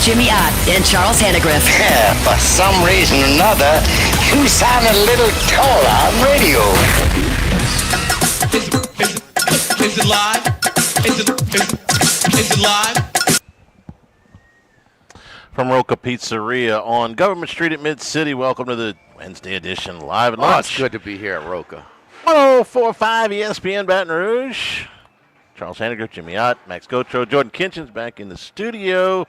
Jimmy Ott and Charles Hannegriff. For some reason or another, you sound a little taller on radio. Is it live? Is it live? From Rocca Pizzeria on Government Street at Mid-City, welcome to the Wednesday edition Live at Lunch. It's good to be here at Rocca. 104.5 ESPN Baton Rouge. Charles Hannegriff, Jimmy Ott, Max Gotro, Jordan Kinchin's back in the studio.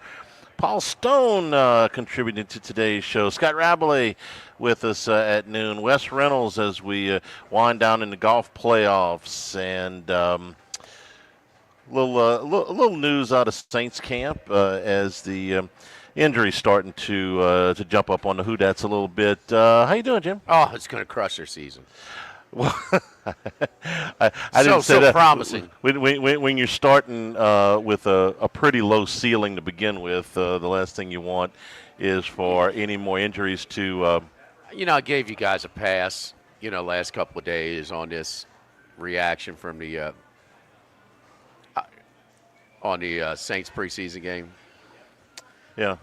Paul Stone contributing to today's show. Scott Rabelais with us at noon. Wes Reynolds as we wind down in the golf playoffs. And little news out of Saints camp as the injury's starting to jump up on the Who-Dats a little bit. How you doing, Jim? Oh, it's going to crush their season. Well, I didn't say that. Promising. When you're starting with a pretty low ceiling to begin with, the last thing you want is for any more injuries to. I gave you guys a pass, last couple of days on this reaction from the Saints preseason game. Yeah.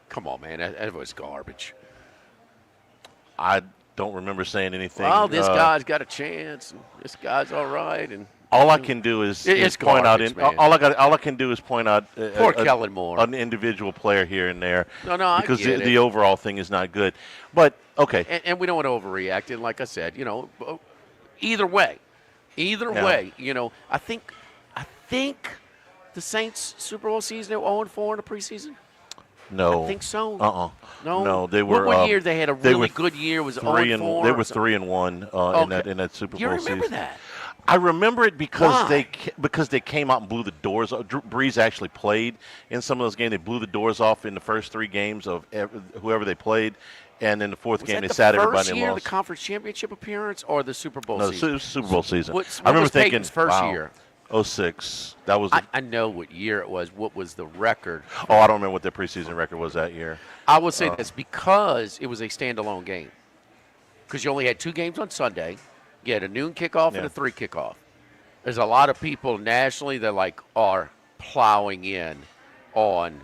Come on, man, that was garbage. I don't remember saying anything. Well, this guy's got a chance. And this guy's all right, and all I can do is point garbage, out. All I can do is point out. Poor Kellen Moore, an individual player here and there. No, because I get the overall thing is not good. But okay, and we don't want to overreact. And like I said, either way, I think the Saints Super Bowl season they were 0-4 in the preseason. No, I think so. No, they were. What year they had a really good year? Was 0-4? They were 3-1 in that Super Bowl you remember season. That? I remember it because Why? they came out and blew the doors. Drew Brees actually played in some of those games. They blew the doors off in the first three games of whoever they played, and in the fourth game they sat everybody and lost. Was that the first year, the conference championship appearance, or the Super Bowl season? No, Super Bowl season. What I remember was thinking, Peyton's first wow, year? 06. That was. I know what year it was. What was the record? Oh, I don't remember what their preseason record was that year. I would say that's because it was a standalone game. Because you only had two games on Sunday. You had a noon kickoff and a 3 kickoff. There's a lot of people nationally that are plowing in on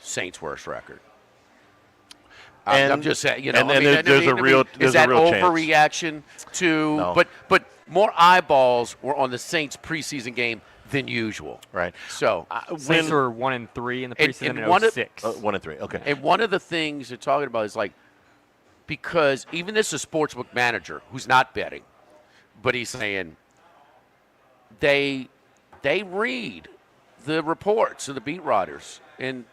Saints' worst record. I'm just saying, there's a real chance. Is that overreaction to? No. But more eyeballs were on the Saints preseason game than usual. Right. So Saints were 1-3 in the preseason in 06. 1-3. Okay. And one of the things they're talking about is because even this is a sportsbook manager who's not betting, but he's saying they read the reports of the beat writers and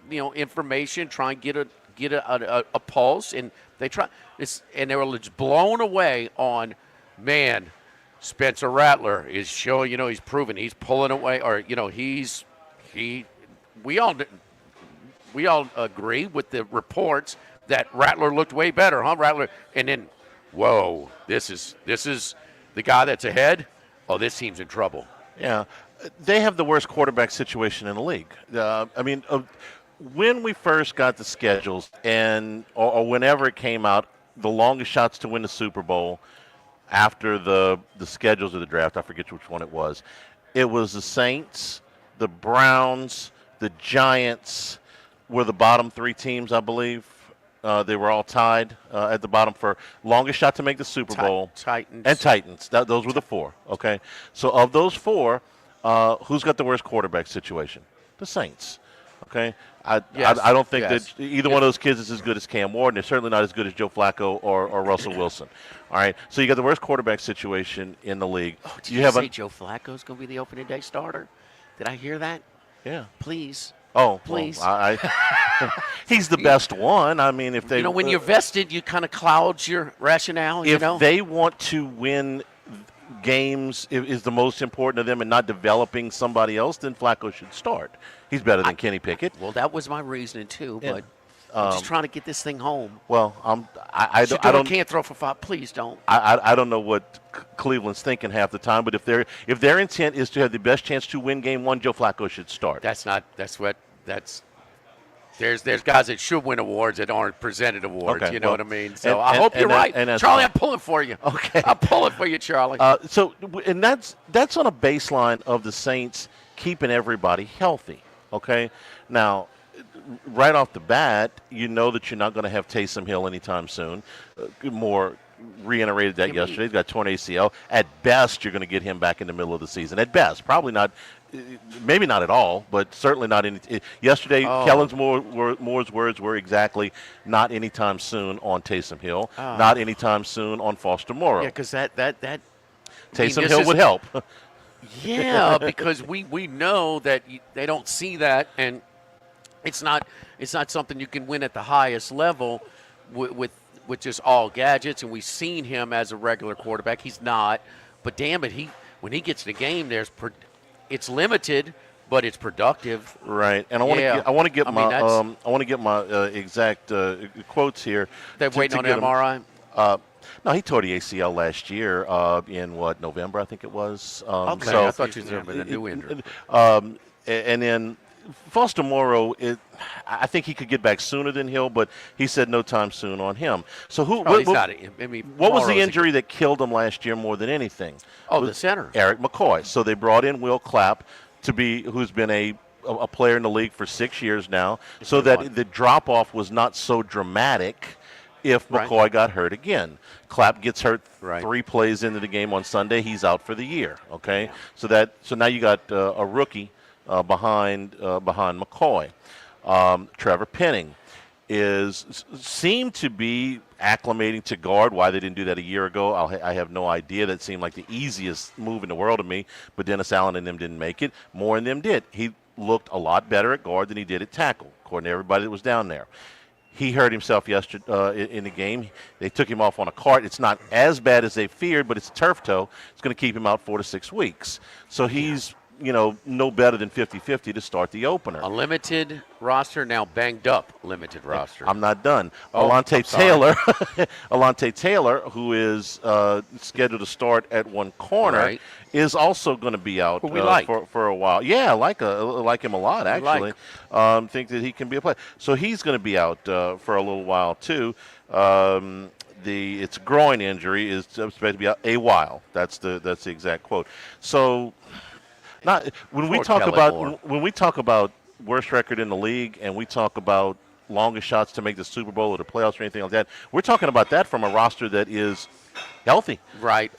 information, try and get a pulse, and they try this, and they were just blown away on, man, Spencer Rattler is showing, he's proven he's pulling away, or we all agree with the reports that Rattler looked way better, huh, Rattler? And then, whoa, this is the guy that's ahead. Oh, this team's in trouble. Yeah, they have the worst quarterback situation in the league. When we first got the schedules or whenever it came out, the longest shots to win the Super Bowl after the schedules of the draft, I forget which one it was the Saints, the Browns, the Giants were the bottom three teams, I believe. They were all tied at the bottom for longest shot to make the Super Bowl. Titans. Those were the four, okay? So of those four, who's got the worst quarterback situation? The Saints, okay? I don't think that either one of those kids is as good as Cam Ward. They're certainly not as good as Joe Flacco or Russell Wilson. All right, so you got the worst quarterback situation in the league. Oh, did you say Joe Flacco's going to be the opening day starter? Did I hear that? Yeah. Please. Oh, please. Well, he's the best one. I mean, if they, when you're vested, you kind of clouds your rationale. If they want to win games, is the most important to them, and not developing somebody else, then Flacco should start. He's better than Kenny Pickett. Well, that was my reasoning too, but I'm just trying to get this thing home. Well, I don't can't throw for 5. Please don't. I don't know what Cleveland's thinking half the time, but if their intent is to have the best chance to win Game 1, Joe Flacco should start. There's guys that should win awards that aren't presented awards. Okay, what I mean? So I hope you're right, Charlie. Fine. I'm pulling for you. Okay, I'm pulling for you, Charlie. That's on a baseline of the Saints keeping everybody healthy. Okay, now right off the bat, you know that you're not going to have Taysom Hill anytime soon. More reiterated that yesterday. He's got torn ACL. At best, you're going to get him back in the middle of the season. At best, probably not. Maybe not at all, but certainly not any. Yesterday, Kellen's Moore's words were exactly not anytime soon on Taysom Hill, not anytime soon on Foster Moreau. Yeah, because that Taysom Hill would help. Yeah, because we know that they don't see that, and it's not something you can win at the highest level with just all gadgets. And we've seen him as a regular quarterback. He's not, but damn it, when he gets in the game, it's limited, but it's productive. Right, and I want to get my exact quotes here. They're waiting on MRI. No, he tore the ACL last year in November, I think it was. Okay, so, I thought you were talking about a new injury. And then Foster Moreau, I think he could get back sooner than Hill, but he said no time soon on him. So what was the injury that killed him last year more than anything? Oh, the center, Eric McCoy. So they brought in Will Clapp who's been a player in the league for 6 years now, so that the drop off was not so dramatic. If McCoy got hurt again, Clapp gets hurt 3 plays into the game on Sunday, he's out for the year. Okay, yeah. So now you got a rookie behind McCoy. Trevor Penning seemed to be acclimating to guard. Why they didn't do that a year ago, I have no idea. That seemed like the easiest move in the world to me. But Dennis Allen and them didn't make it. Moore and them did. He looked a lot better at guard than he did at tackle, according to everybody that was down there. He hurt himself yesterday in the game. They took him off on a cart. It's not as bad as they feared, but it's a turf toe. It's going to keep him out 4 to 6 weeks. So he's no better than 50-50 to start the opener. A limited roster, now banged up limited roster. I'm not done. Alontae Taylor, who is scheduled to start at one corner, is also going to be out for a while. Yeah, I like him a lot, actually. Think that he can be a player. So he's going to be out for a little while, too. Its groin injury is supposed to be out a while. That's the exact quote. So when we talk about worst record in the league and we talk about longest shots to make the Super Bowl or the playoffs or anything like that, we're talking about that from a roster that is healthy. Right.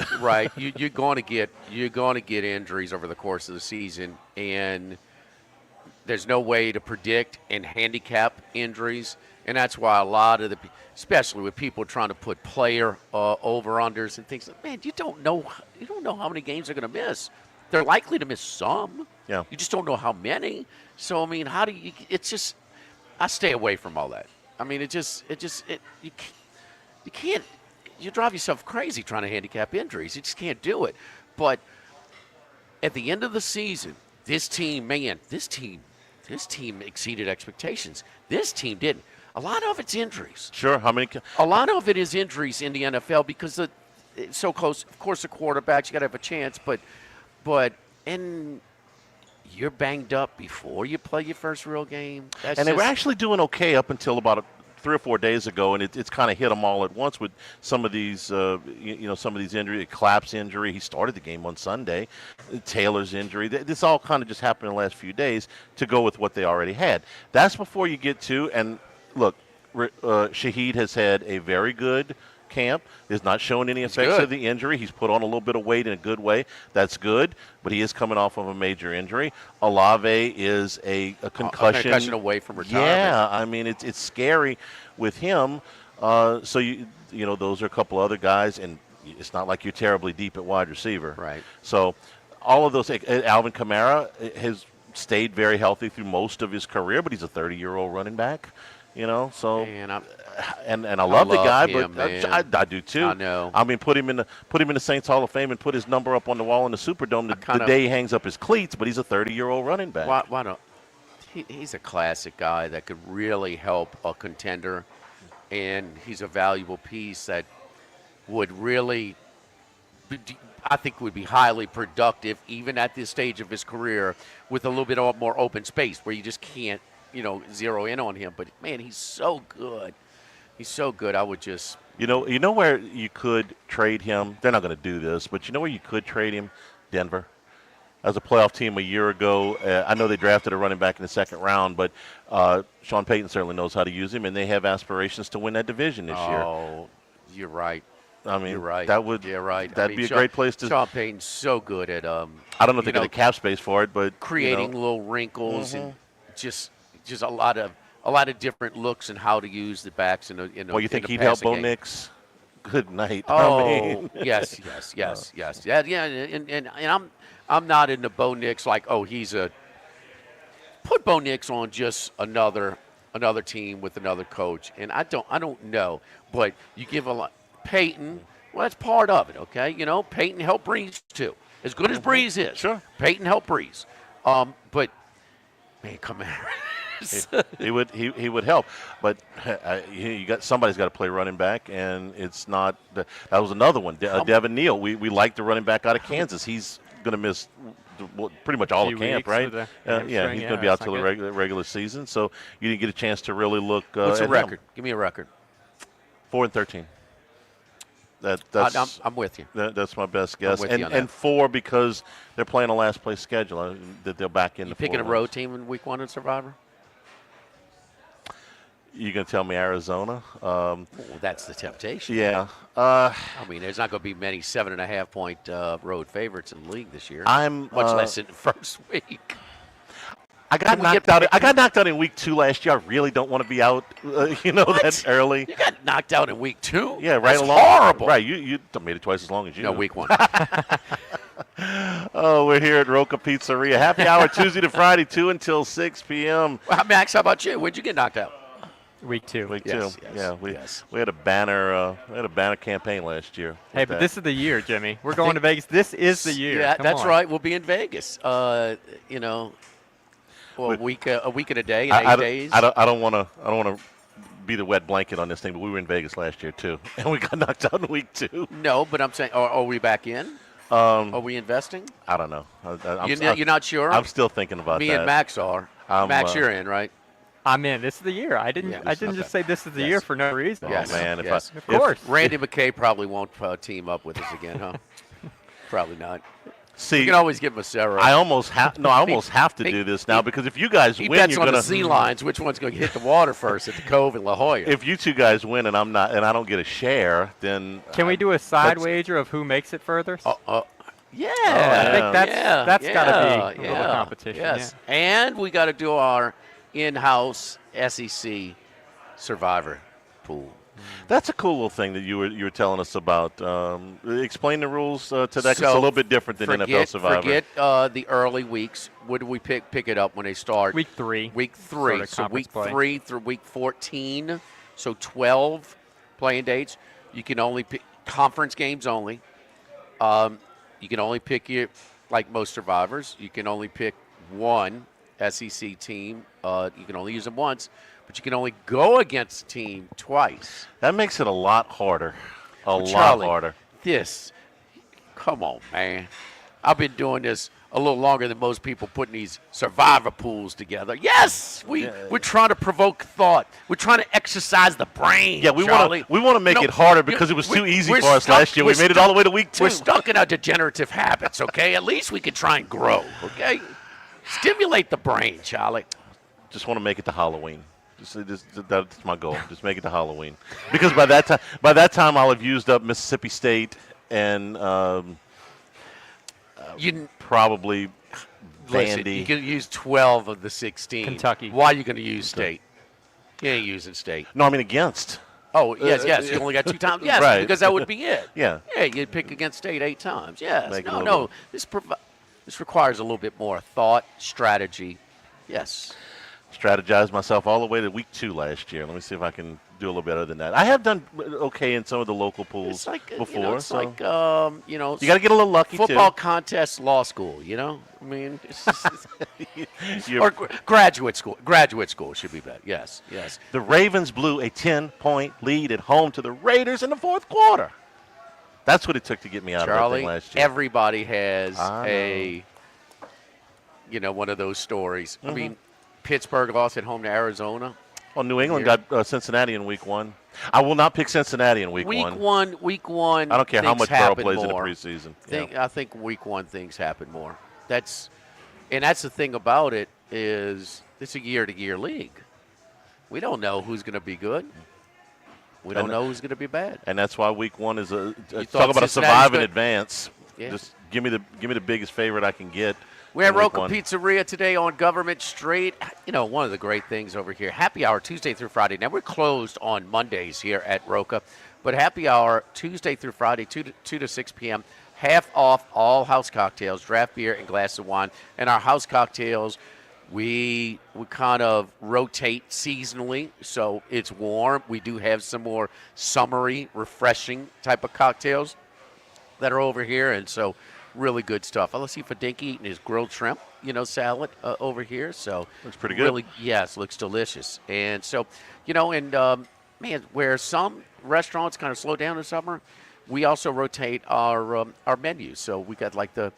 You're going to get injuries over the course of the season, and there's no way to predict and handicap injuries, and that's why a lot of especially with people trying to put player over-unders and things, man, you don't know how many games they're going to miss. They're likely to miss some. Yeah. You just don't know how many. So, I mean, I stay away from all that. I mean, you can't, you drive yourself crazy trying to handicap injuries. You just can't do it. But at the end of the season, this team exceeded expectations. This team didn't. A lot of it's injuries. Sure. How many? A lot of it is injuries in the NFL because it's so close. Of course, the quarterbacks, you got to have a chance, but you're banged up before you play your first real game. They were actually doing okay up until about 3 or 4 days ago, and it's kind of hit them all at once with some of these, some of these injuries. Clapp's injury, he started the game on Sunday. Taylor's injury, this all kind of just happened in the last few days to go with what they already had. That's before you get to, and look, Shaheed has had a very good camp, is not showing any effects of the injury. He's put on a little bit of weight in a good way. That's good, but he is coming off of a major injury. Olave is a concussion away from retirement. Yeah, I mean it's scary with him. So those are a couple other guys, and it's not like you're terribly deep at wide receiver. Right. So all of those. Alvin Kamara has stayed very healthy through most of his career, but he's a 30-year-old running back. So and I love the guy, him, but I do too. I know. I mean, put him in the Saints Hall of Fame and put his number up on the wall in the Superdome the day he hangs up his cleats. But he's a 30-year-old running back. Why don't? He's a classic guy that could really help a contender, and he's a valuable piece that would really, I think, would be highly productive even at this stage of his career with a little bit more open space where you just can't zero in on him. But man, he's so good. He's so good. I would just where you could trade him. They're not going to do this, but you know where you could trade him? Denver. as a playoff team a year ago. I know they drafted a running back in the second round, but Sean Payton certainly knows how to use him, and they have aspirations to win that division this year. Oh, you're right. I mean, You're right. that would that'd be a great place to. Sean Payton's so good at I don't know if they got the cap space for it, but creating little wrinkles and just a lot of different looks and how to use the backs in the. Well, you think he'd help Bo Nix? Good night. Oh, yes. Yeah, and I'm not into Bo Nix like, oh, he's a. Put Bo Nix on just another team with another coach, and I don't know, but you give a lot. Peyton, well, that's part of it, okay? Peyton helped Breeze too. As good as Breeze is, sure. Peyton helped Breeze, but man, come on. he would help, but somebody's got to play running back, and it's not. That was another one. Devin Neal. We like the running back out of Kansas. He's going to miss pretty much all of camp, right? He's going to be out till the regular season. So you didn't get a chance to really look. What's a record? Give me a record. 4-13. I'm with you. That's my best guess. And 4 because they're playing a last place schedule that they'll back in. You picking a road team in week 1 in Survivor? You gonna tell me Arizona? Well, that's the temptation. Yeah. I mean, there's not going to be many 7.5-point road favorites in the league this year. Much less in the first week. I got knocked out in week 2 last year. I really don't want to be out, that early. You got knocked out in week 2? Yeah, right. That's along. Horrible. Right, you made it twice as long as you. No, week 1. Oh, we're here at Rocca Pizzeria. Happy hour Tuesday to Friday, 2 until 6 p.m. Well, Max, how about you? When'd you get knocked out? Week 2. Week yes, 2. Yes, yeah, we had a banner. campaign last year. Hey, but this is the year, Jimmy. We're going to Vegas. This is the year. Yeah, Come that's on. right. We'll be in Vegas. Well, a week and a day, and 8 days. I don't want to be the wet blanket on this thing, but we were in Vegas last year too, and we got knocked out in week 2. No, but I'm saying, are we back in? Are we investing? I don't know. You're not sure? I'm still thinking about that. Me and Max are. Max, you're in, right? I'm in. This is the year. I didn't just say this is the year for no reason. Oh, man. Yes. Of course. Randy McKay probably won't team up with us again, huh? Probably not. See, you can always give him a Sarah. I almost have to do this now because if you guys win, bets you're on gonna the sea lines. Which one's going to hit the water first at the Cove in La Jolla? If you two guys win and I'm not, and I don't get a share, then can we do a side wager of who makes it further? Yeah, I think that's got to be a little competition. Yes, yeah. And we got to do our in-house SEC Survivor pool. That's a cool little thing that you were telling us about. Explain the rules to that. 'Cause it's a little bit different than NFL Survivor. Forget the early weeks. When do we pick it up when they start? Week 3. Week 3. So week 3 through week 14. So 12 playing dates. You can only pick conference games only. You can only pick like most Survivors. You can only pick one SEC team. You can only use them once. But you can only go against a team twice. That makes it a lot harder. Charlie, harder. Come on, man. I've been doing this a little longer than most people putting these Survivor pools together. Yes, we're trying to provoke thought. We're trying to exercise the brain. Yeah, we want to make it harder because it was too easy for us last year. We made it all the way to week 2. We're stuck in our degenerative habits. Okay, at least we can try and grow. Okay, stimulate the brain, Charlie. Just want to make it to Halloween. That's my goal. Just make it to Halloween, because by that time I'll have used up Mississippi State and probably Vandy. You can use 12 of the 16. Kentucky. Why are you going to use State? You ain't using State. No, I mean against. Oh, yes. You only got 2 times. Yes, right. Because that would be it. Yeah. Yeah, you'd pick against State 8 times. Yes. No. This requires a little bit more thought, strategy. Yes. Strategized myself all the way to week 2 last year. Let me see if I can do a little better than that. I have done okay in some of the local pools before. It's like you got to get a little lucky football too. contest, law school. I mean, or graduate school. Graduate school should be better. Yes. The Ravens blew a 10-point lead at home to the Raiders in the 4th quarter. That's what it took to get me out of that thing last year. Everybody has one of those stories. Mm-hmm. I mean, Pittsburgh lost at home to Arizona. Well, New England got Cincinnati in week 1. I will not pick Cincinnati in week 1. Week one. I don't care how much Burrow plays in the preseason. I think week 1 things happen more. that's the thing about it is it's a year-to-year league. We don't know who's going to be good. We don't know who's going to be bad. And that's why week one is talk thought about a Cincinnati's survive in good? advance. Yeah. Just give me the biggest favorite I can get. We're at in week Rocca one. Pizzeria today on Government Street. You know, one of the great things over here, happy hour Tuesday through Friday. Now, we're closed on Mondays here at Rocca, but happy hour Tuesday through Friday, 2 to 6 p.m., half off all house cocktails, draft beer, and glass of wine. And our house cocktails, we kind of rotate seasonally, so it's warm. We do have some more summery, refreshing type of cocktails that are over here, and so really good stuff. Let's see Fadinky eating his grilled shrimp, salad over here. So looks pretty good. Really, yes, looks delicious. And so, man, where some restaurants kind of slow down in summer, we also rotate our menu. So we got like the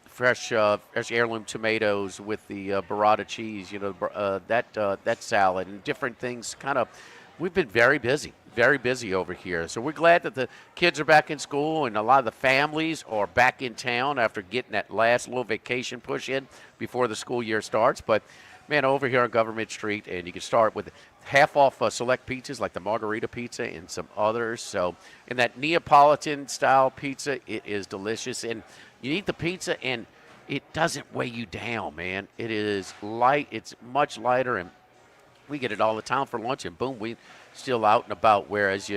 fresh heirloom tomatoes with the burrata cheese, that salad and different things. We've been very busy over here. So we're glad that the kids are back in school and a lot of the families are back in town after getting that last little vacation push in before the school year starts. But, man, over here on Government Street, and you can start with half off select pizzas like the margarita pizza and some others. So in that Neapolitan-style pizza, it is delicious. And you eat the pizza, and it doesn't weigh you down, man. It is light. It's much lighter, and we get it all the time for lunch, and boom, we still out and about, whereas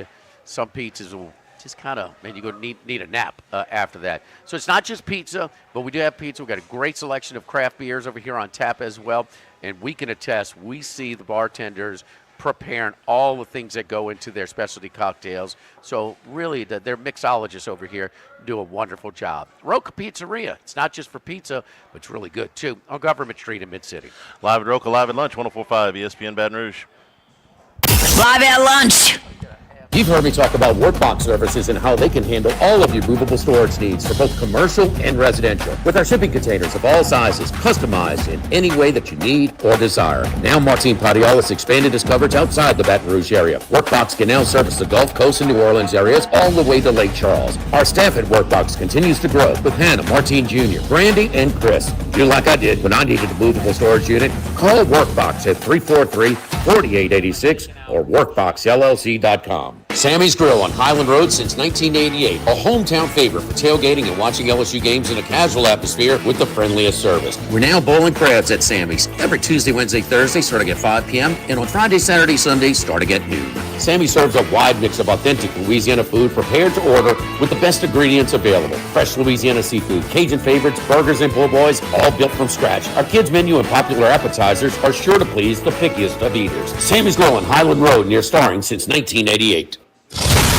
some pizzas will just kind of, man, you're going to need a nap after that. So it's not just pizza, but we do have pizza. We've got a great selection of craft beers over here on tap as well, and we can attest, we see the bartenders preparing all the things that go into their specialty cocktails. So really, their mixologists over here do a wonderful job. Rocca Pizzeria, it's not just for pizza, but it's really good, too, on Government Street in Mid-City. Live at Rocca, live at lunch, 104.5 ESPN Baton Rouge. Live at lunch. You've heard me talk about Workbox services and how they can handle all of your movable storage needs for both commercial and residential. With our shipping containers of all sizes, customized in any way that you need or desire. Now Martin Padialis expanded his coverage outside the Baton Rouge area. Workbox can now service the Gulf Coast and New Orleans areas all the way to Lake Charles. Our staff at Workbox continues to grow with Hannah, Martin Jr., Brandy, and Chris. Do like I did when I needed a movable storage unit. Call Workbox at 343-4886 or workboxllc.com. Sammy's Grill on Highland Road since 1988. A hometown favorite for tailgating and watching LSU games in a casual atmosphere with the friendliest service. We're now bowling crabs at Sammy's every Tuesday, Wednesday, Thursday starting at 5 p.m. and on Friday, Saturday, Sunday starting at noon. Sammy serves a wide mix of authentic Louisiana food prepared to order with the best ingredients available. Fresh Louisiana seafood, Cajun favorites, burgers, and po' boys, all built from scratch. Our kids' menu and popular appetizers are sure to please the pickiest of eaters. Sammy's Grill on Highland Road near Starring since 1988.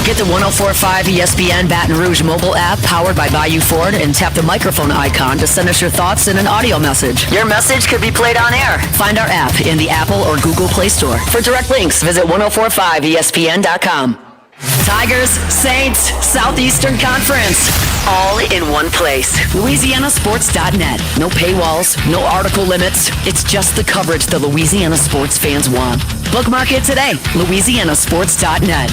Get the 104.5 ESPN Baton Rouge mobile app powered by Bayou Ford and tap the microphone icon to send us your thoughts in an audio message. Your message could be played on air. Find our app in the Apple or Google Play Store. For direct links, visit 1045ESPN.com. Tigers, Saints, Southeastern Conference, all in one place. LouisianaSports.net. No paywalls, no article limits. It's just the coverage the Louisiana sports fans want. Bookmark it today. LouisianaSports.net.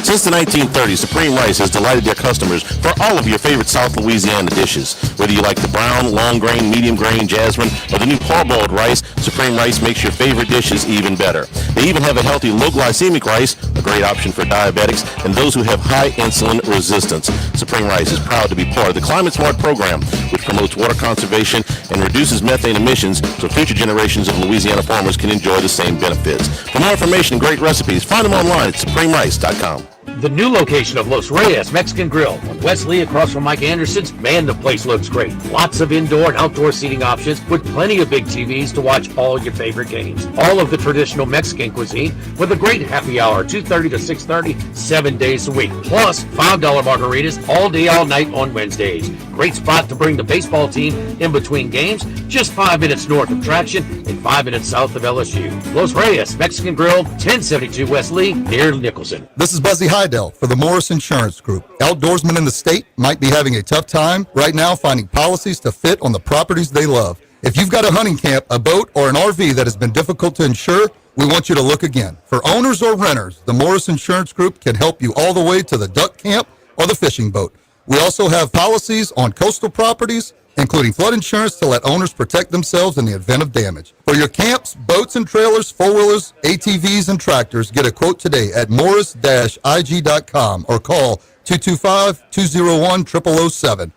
Since the 1930s, Supreme Rice has delighted their customers for all of your favorite South Louisiana dishes. Whether you like the brown, long grain, medium grain, jasmine, or the new parboiled rice, Supreme Rice makes your favorite dishes even better. They even have a healthy low glycemic rice, a great option for diabetics and those who have high insulin resistance. Supreme Rice is proud to be part of the Climate Smart program, which promotes water conservation and reduces methane emissions so future generations of Louisiana farmers can enjoy the same benefits. For more information and great recipes, find them online at supremerice.com. The new location of Los Reyes Mexican Grill on Wesley across from Mike Anderson's. Man, the place looks great. Lots of indoor and outdoor seating options with plenty of big TVs to watch all your favorite games. All of the traditional Mexican cuisine with a great happy hour, 2:30 to 6:30, 7 days a week. Plus $5 margaritas all day, all night on Wednesdays. Great spot to bring the baseball team in between games, just 5 minutes north of Traction and 5 minutes south of LSU. Los Reyes Mexican Grill, 1072 West Lee, near Nicholson. This is Buzzy Hydell for the Morris Insurance Group. Outdoorsmen in the state might be having a tough time right now finding policies to fit on the properties they love. If you've got a hunting camp, a boat, or an RV that has been difficult to insure, we want you to look again. For owners or renters, the Morris Insurance Group can help you all the way to the duck camp or the fishing boat. We also have policies on coastal properties, including flood insurance to let owners protect themselves in the event of damage. For your camps, boats and trailers, four-wheelers, ATVs, and tractors, get a quote today at morris-ig.com or call 225-201-0007.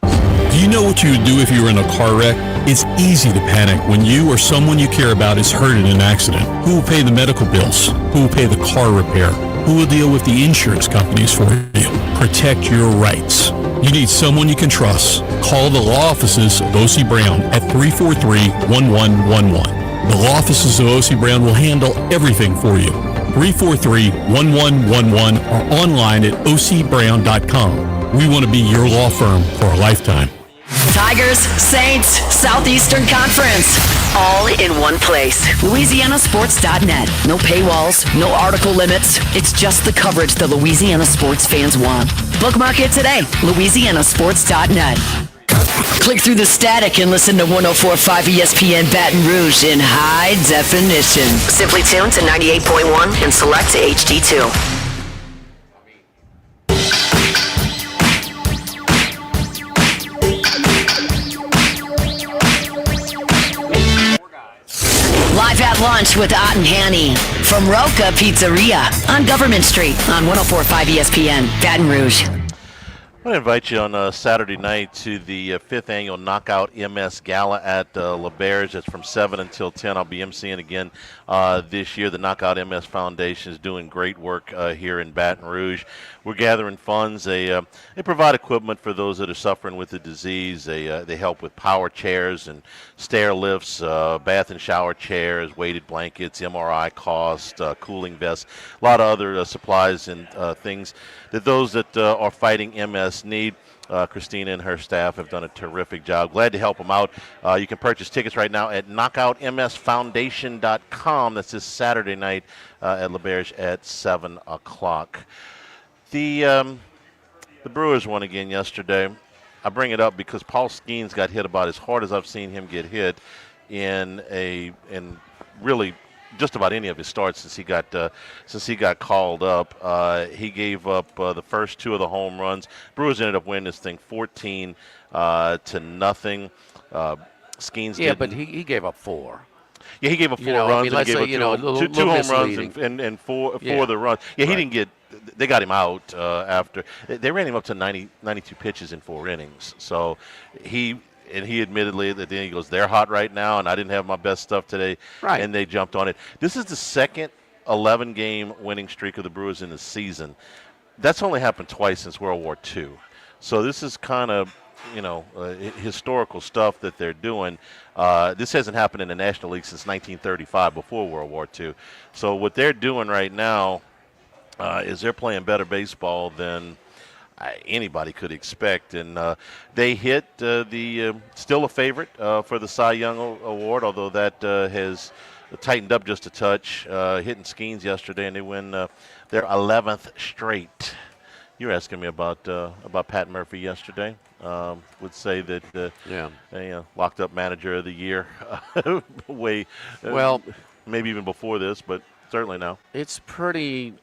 Do you know what you would do if you were in a car wreck? It's easy to panic when you or someone you care about is hurt in an accident. Who will pay the medical bills? Who will pay the car repair? Who will deal with the insurance companies for you? Protect your rights. You need someone you can trust. Call the law offices of O.C. Brown at 343-1111. The law offices of O.C. Brown will handle everything for you. 343-1111 or online at ocbrown.com. We want to be your law firm for a lifetime. Tigers, Saints, Southeastern Conference, all in one place. LouisianaSports.net. No paywalls, no article limits. It's just the coverage the Louisiana sports fans want. Bookmark it today. LouisianaSports.net. Click through the static and listen to 104.5 ESPN Baton Rouge in high definition. Simply tune to 98.1 and select HD2. Live at lunch with Ott and Hanny from Rocca Pizzeria on Government Street on 104.5 ESPN, Baton Rouge. I want to invite you on Saturday night to the 5th Annual Knockout MS Gala at LaBerge. It's from 7 until 10. I'll be emceeing again this year. The Knockout MS Foundation is doing great work here in Baton Rouge. We're gathering funds. They provide equipment for those that are suffering with the disease. They help with power chairs and stair lifts, bath and shower chairs, weighted blankets, MRI costs, cooling vests, a lot of other supplies and things that those that are fighting MS need. Christina and her staff have done a terrific job. Glad to help them out. You can purchase tickets right now at knockoutmsfoundation.com. That's this Saturday night at LaBerge at 7 o'clock. The Brewers won again yesterday. I bring it up because Paul Skenes got hit about as hard as I've seen him get hit in really just about any of his starts since he got called up. He gave up the first two of the home runs. Brewers ended up winning this thing 14 to nothing. Skenes but he gave up 4. Yeah, he gave up 4 runs. Let's say, two home runs and four of the runs. Yeah, he didn't get. They got him out after they ran him up to 92 pitches in 4 innings. So he admittedly that then he goes, they're hot right now, and I didn't have my best stuff today, and they jumped on it. This is the second 11-game winning streak of the Brewers in the season. That's only happened twice since World War II. So this is kind of, historical stuff that they're doing. This hasn't happened in the National League since 1935, before World War II. So what they're doing right now is they're playing better baseball than anybody could expect, and they hit still a favorite for the Cy Young Award, although that has tightened up just a touch, hitting Skenes yesterday, and they win their 11th straight. You were asking me about Pat Murphy yesterday. Would say that locked up manager of the year, maybe even before this, but certainly now. It's pretty.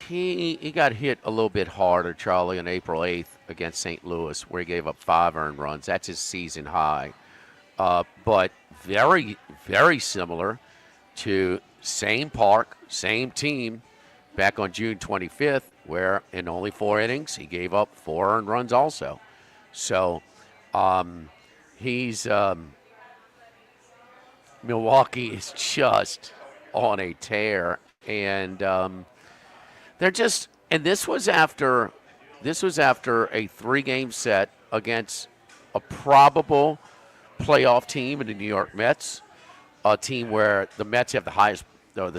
He got hit a little bit harder, Charlie, on April 8th against St. Louis, where he gave up 5 earned runs. That's his season high. But very, very similar to same park, same team back on June 25th, where in only 4 innings he gave up 4 earned runs also. So Milwaukee is just on a tear, and they're just, and this was after a 3-game set against a probable playoff team in the New York Mets, a team where the Mets have the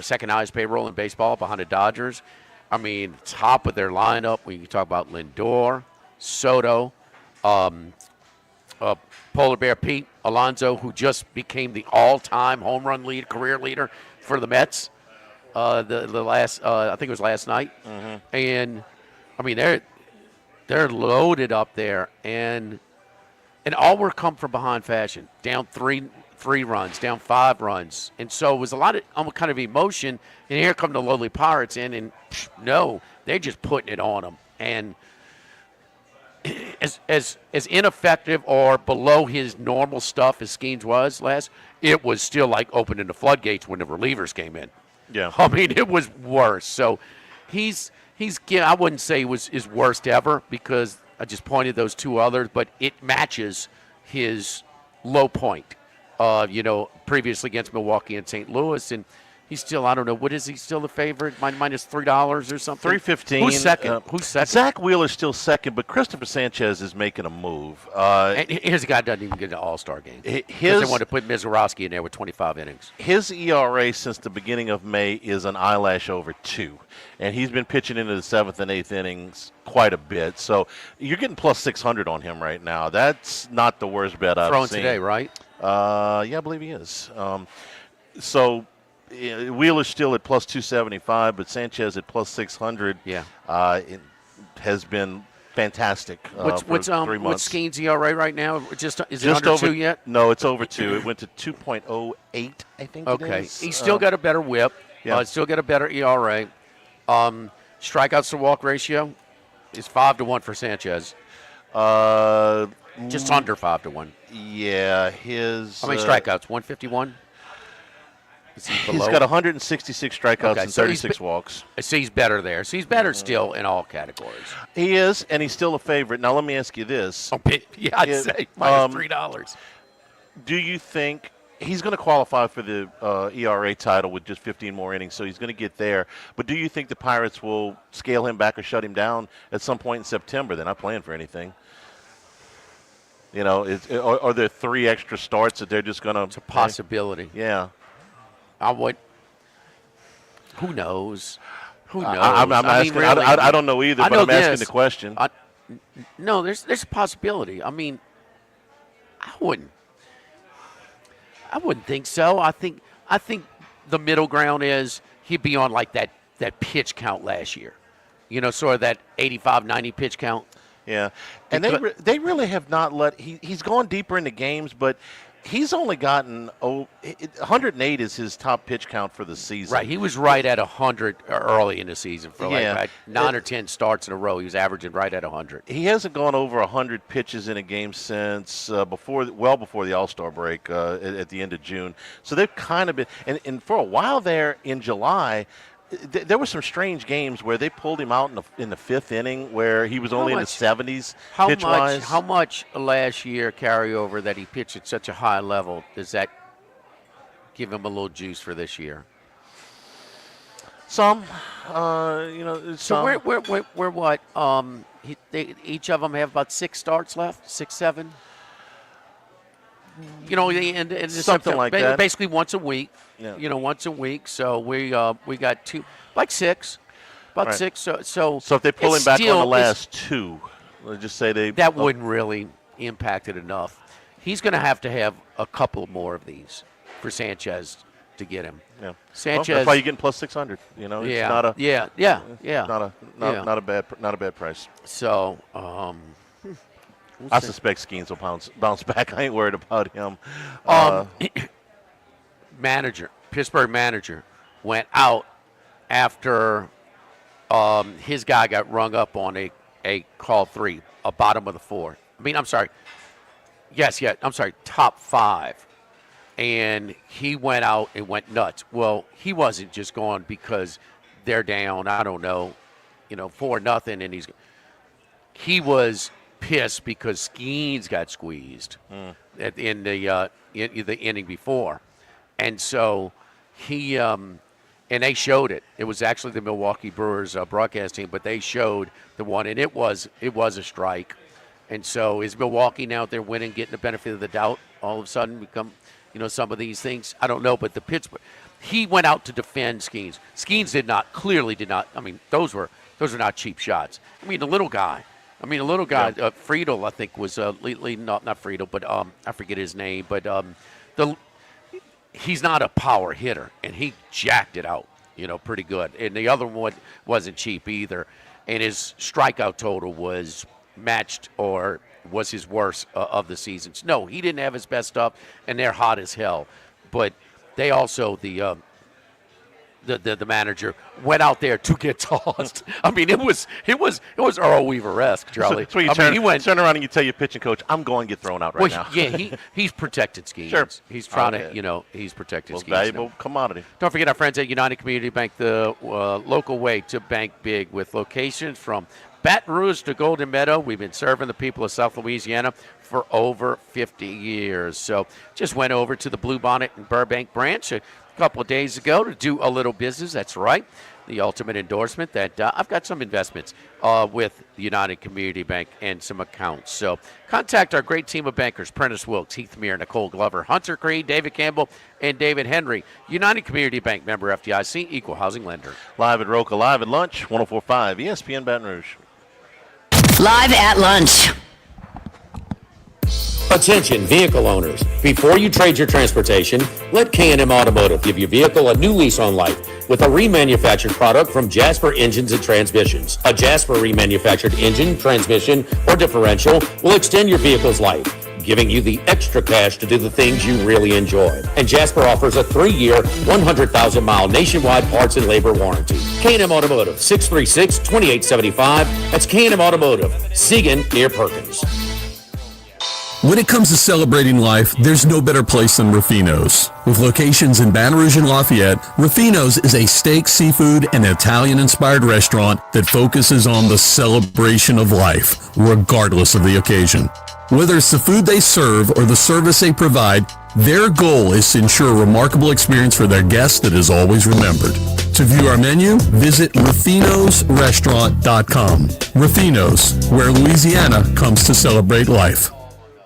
second highest payroll in baseball behind the Dodgers. I mean, top of their lineup, when you talk about Lindor, Soto, Polar Bear Pete Alonso, who just became the all-time home run career leader for the Mets. The last, I think it was last night, and I mean they're loaded up there, and all were come from behind fashion, down three runs, down 5 runs, and so it was a lot of kind of emotion. And here come the lowly Pirates in, and no, they're just putting it on them. And as ineffective or below his normal stuff as Skenes was last, it was still like opening the floodgates when the relievers came in. Yeah. I mean, it was worse. So he's I wouldn't say it was his worst ever because I just pointed those two others, but it matches his low point, previously against Milwaukee and St. Louis. And he's still, I don't know, what is he still the favorite? Minus $3 or something? $3.15. Who's second? Who's second? Zach Wheeler's still second, but Christopher Sanchez is making a move. And here's a guy that doesn't even get an All-Star game. Because they want to put Mizorowski in there with 25 innings. His ERA since the beginning of May is an eyelash over 2. And he's been pitching into the 7th and 8th innings quite a bit. So you're getting plus 600 on him right now. That's not the worst bet I've Throwing seen. today, right? Yeah, I believe he is. Wheeler's still at plus 275, but Sanchez at plus 600. Yeah. It has been fantastic What's for 3 months. What's Skenes' ERA right now? Is it Just under over 2 yet? No, it's over 2. It went to 2.08, I think it Okay. is. He's still got a better whip. Yeah. Still got a better ERA. Strikeouts to walk ratio is 5-1 for Sanchez. Just under 5-1. Yeah, his. How many strikeouts? 151. He's got 166 strikeouts and 36 walks. So he's better there. So he's better still in all categories. He is, and he's still a favorite. Now let me ask you this: Yeah, I'd say minus $3. Do you think he's going to qualify for the ERA title with just 15 more innings? So he's going to get there. But do you think the Pirates will scale him back or shut him down at some point in September? They're not playing for anything. Are there 3 extra starts that they're just going to? It's a possibility. Yeah. Who knows? Who knows? I'm asking. Really, I don't know either, but I'm asking the question. No, there's a possibility. I mean, I wouldn't think so. I think the middle ground is he'd be on like that pitch count last year. Sort of that 85, 90 pitch count. Yeah, and they really have not let. He's gone deeper into games, but he's only gotten 108 is his top pitch count for the season. Right, he was right at 100 early in the season for like 9 or 10 starts in a row. He was averaging right at 100. He hasn't gone over 100 pitches in a game since before the All-Star break at the end of June. So they've kind of been, and for a while there in July. There were some strange games where they pulled him out in the 5th inning where he was only in the 70s pitch-wise. How much last year carryover that he pitched at such a high level, does that give him a little juice for this year? Some, So some. we're what? Each of them have about 6 starts left, 6, 7. And Something like that. Basically once a week. Yeah. Once a week. So we got 2, like 6, about Right. 6. So if they pull him back on still, the last 2, let's just say that wouldn't really impact it enough. He's going to have a couple more of these for Sanchez to get him. Yeah. Sanchez. That's why you're getting plus 600. It's not a not a bad price. So. I suspect Skenes will bounce back. I ain't worried about him. Pittsburgh manager went out after his guy got rung up on a call 3, a bottom of the 4th. Top 5. And he went out and went nuts. Well, he wasn't just going because they're down, I don't know, 4-0, and he was pissed because Skenes got squeezed in the inning before, and so he and they showed it. It was actually the Milwaukee Brewers broadcast team, but they showed the one, and it was a strike. And so is Milwaukee now out there winning, getting the benefit of the doubt? All of a sudden, become some of these things. I don't know, but the Pittsburgh, he went out to defend Skenes. Skenes clearly did not. I mean, those were not cheap shots. I mean, the little guy. Friedel, I think, was leading, not Friedel, but I forget his name. But he's not a power hitter, and he jacked it out, pretty good. And the other one wasn't cheap either. And his strikeout total was matched or was his worst of the season. No, he didn't have his best stuff, and they're hot as hell. But they also, the the manager, went out there to get tossed. I mean, it was Earl Weaver-esque, Charlie. So you turn around and you tell your pitching coach, "I'm going to get thrown out right now." Yeah, he's protected Skenes. Sure. He's trying to, he's protected Skenes. Valuable commodity. Don't forget our friends at United Community Bank, the local way to bank big, with locations from Baton Rouge to Golden Meadow. We've been serving the people of South Louisiana for over 50 years. So just went over to the Bluebonnet and Burbank branch a couple of days ago to do a little business. That's right. The ultimate endorsement that I've got some investments with the United Community Bank and some accounts. So contact our great team of bankers, Prentice Wilkes, Heath Meir, Nicole Glover, Hunter Creed, David Campbell, and David Henry. United Community Bank, member FDIC, equal housing lender. Live at Rocca, live at lunch, 104.5 ESPN Baton Rouge. Live at lunch. Attention vehicle owners. Before you trade your transportation, let K&M Automotive give your vehicle a new lease on life with a remanufactured product from Jasper Engines and Transmissions. A Jasper remanufactured engine, transmission, or differential will extend your vehicle's life, giving you the extra cash to do the things you really enjoy. And Jasper offers a 3-year, 100,000-mile nationwide parts and labor warranty. K&M Automotive, 636-2875. That's K&M Automotive, Siegen near Perkins. When it comes to celebrating life, there's no better place than Ruffino's. With locations in Baton Rouge and Lafayette, Ruffino's is a steak, seafood, and Italian-inspired restaurant that focuses on the celebration of life, regardless of the occasion. Whether it's the food they serve or the service they provide, their goal is to ensure a remarkable experience for their guests that is always remembered. To view our menu, visit ruffinosrestaurant.com. Ruffino's, where Louisiana comes to celebrate life.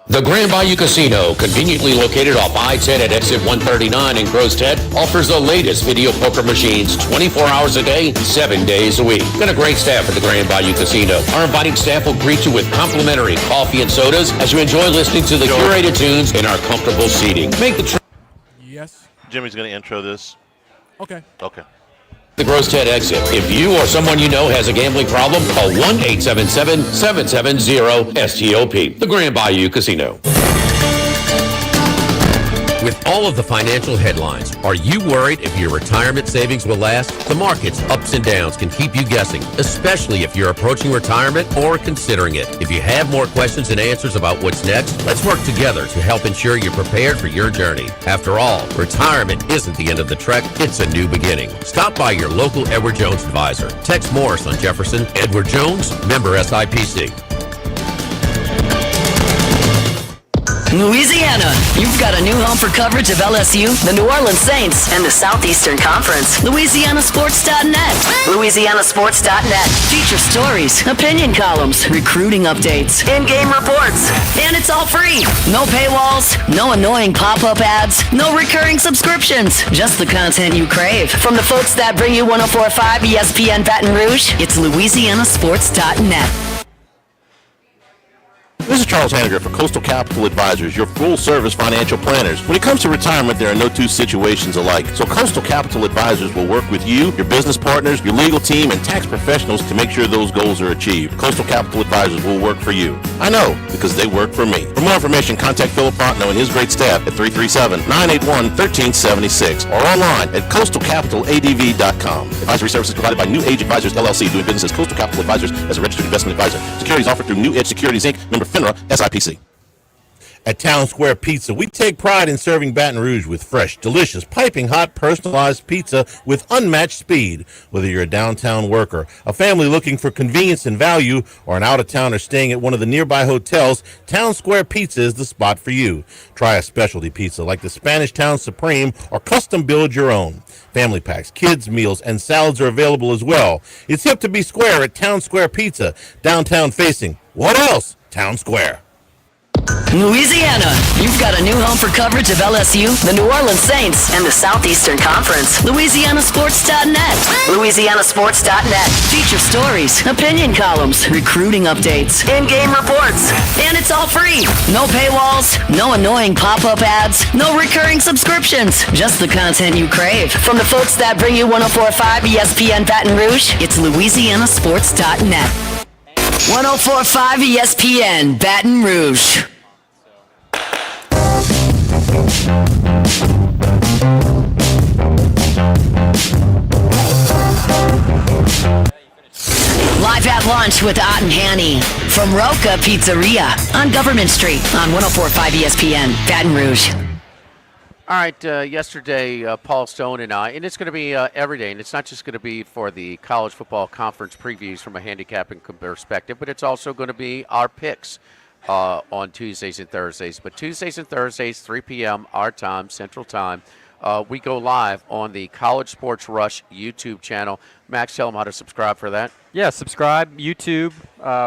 The Grand Bayou Casino, conveniently located off I-10 at exit 139 in Crowstead, offers the latest video poker machines 24 hours a day, 7 days a week. Got a great staff at the Grand Bayou Casino. Our inviting staff will greet you with complimentary coffee and sodas as you enjoy listening to the curated tunes in our comfortable seating. Make the Yes. Jimmy's going to intro this. Okay. Okay. The Crowstead exit. If you or someone you know has a gambling problem, call 1-877-770-STOP. The Grand Bayou Casino. With all of the financial headlines, are you worried if your retirement savings will last? The market's ups and downs can keep you guessing, especially if you're approaching retirement or considering it. If you have more questions and answers about what's next, let's work together to help ensure you're prepared for your journey. After all, retirement isn't the end of the trek, it's a new beginning. Stop by your local Edward Jones advisor. Text Morris on Jefferson. Edward Jones, member SIPC. Louisiana, you've got a new home for coverage of LSU, the New Orleans Saints, and the Southeastern Conference. LouisianaSports.net. LouisianaSports.net. Feature stories, opinion columns, recruiting updates, in-game reports. And it's all free. No paywalls, no annoying pop-up ads, no recurring subscriptions. Just the content you crave. From the folks that bring you 104.5 ESPN Baton Rouge, it's LouisianaSports.net. This is Charles Hanniger for Coastal Capital Advisors, your full-service financial planners. When it comes to retirement, there are no two situations alike. So Coastal Capital Advisors will work with you, your business partners, your legal team, and tax professionals to make sure those goals are achieved. Coastal Capital Advisors will work for you. I know, because they work for me. For more information, contact Philip Fontenot and his great staff at 337-981-1376 or online at coastalcapitaladv.com. Advisory services provided by New Age Advisors, LLC, doing business as Coastal Capital Advisors as a registered investment advisor. Securities offered through New Edge Securities, Inc., member FINRA, SIPC. At Town Square Pizza, we take pride in serving Baton Rouge with fresh, delicious, piping hot, personalized pizza with unmatched speed. Whether you're a downtown worker, a family looking for convenience and value, or an out-of-towner staying at one of the nearby hotels, Town Square Pizza is the spot for you. Try a specialty pizza like the Spanish Town Supreme or custom build your own. Family packs, kids' meals, and salads are available as well. It's hip to be square at Town Square Pizza, downtown facing. What else? Town Square. Louisiana, you've got a new home for coverage of LSU, the New Orleans Saints, and the Southeastern Conference. LouisianaSports.net. LouisianaSports.net. Feature stories, opinion columns, recruiting updates, in-game reports. And it's all free. No paywalls, no annoying pop-up ads, no recurring subscriptions. Just the content you crave. From the folks that bring you 104.5 ESPN Baton Rouge, it's LouisianaSports.net. 104.5 ESPN Baton Rouge. Lunch with Ott and Hanny from Rocca Pizzeria on Government Street on 104.5 ESPN, Baton Rouge. All right, yesterday, Paul Stone and I, and it's going to be every day, and it's not just going to be for the college football conference previews from a handicapping perspective, but it's also going to be our picks on Tuesdays and Thursdays. But Tuesdays and Thursdays, 3 p.m. our time, Central Time, we go live on the College Sports Rush YouTube channel. Max, tell them how to subscribe for that. Yeah, subscribe, YouTube,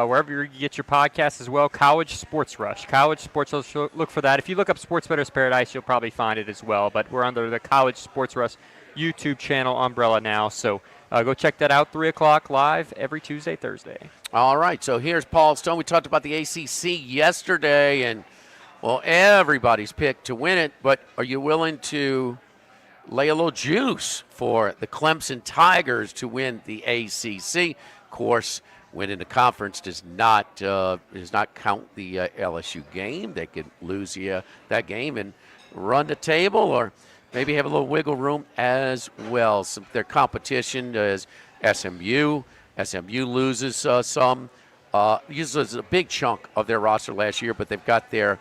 wherever you get your podcasts as well. College Sports Rush. College Sports Rush, look for that. If you look up Sports Bettor's Paradise, you'll probably find it as well. But we're under the College Sports Rush YouTube channel umbrella now. So go check that out, 3 o'clock live every Tuesday, Thursday. All right, so here's Paul Stone. We talked about the ACC yesterday, and, well, everybody's picked to win it. But are you willing to lay a little juice for the Clemson Tigers to win the ACC? Of course, winning the conference does not count the LSU game. They could lose that game and run the table, or maybe have a little wiggle room as well. Their competition is SMU. SMU loses some. Uses a big chunk of their roster last year, but they've got their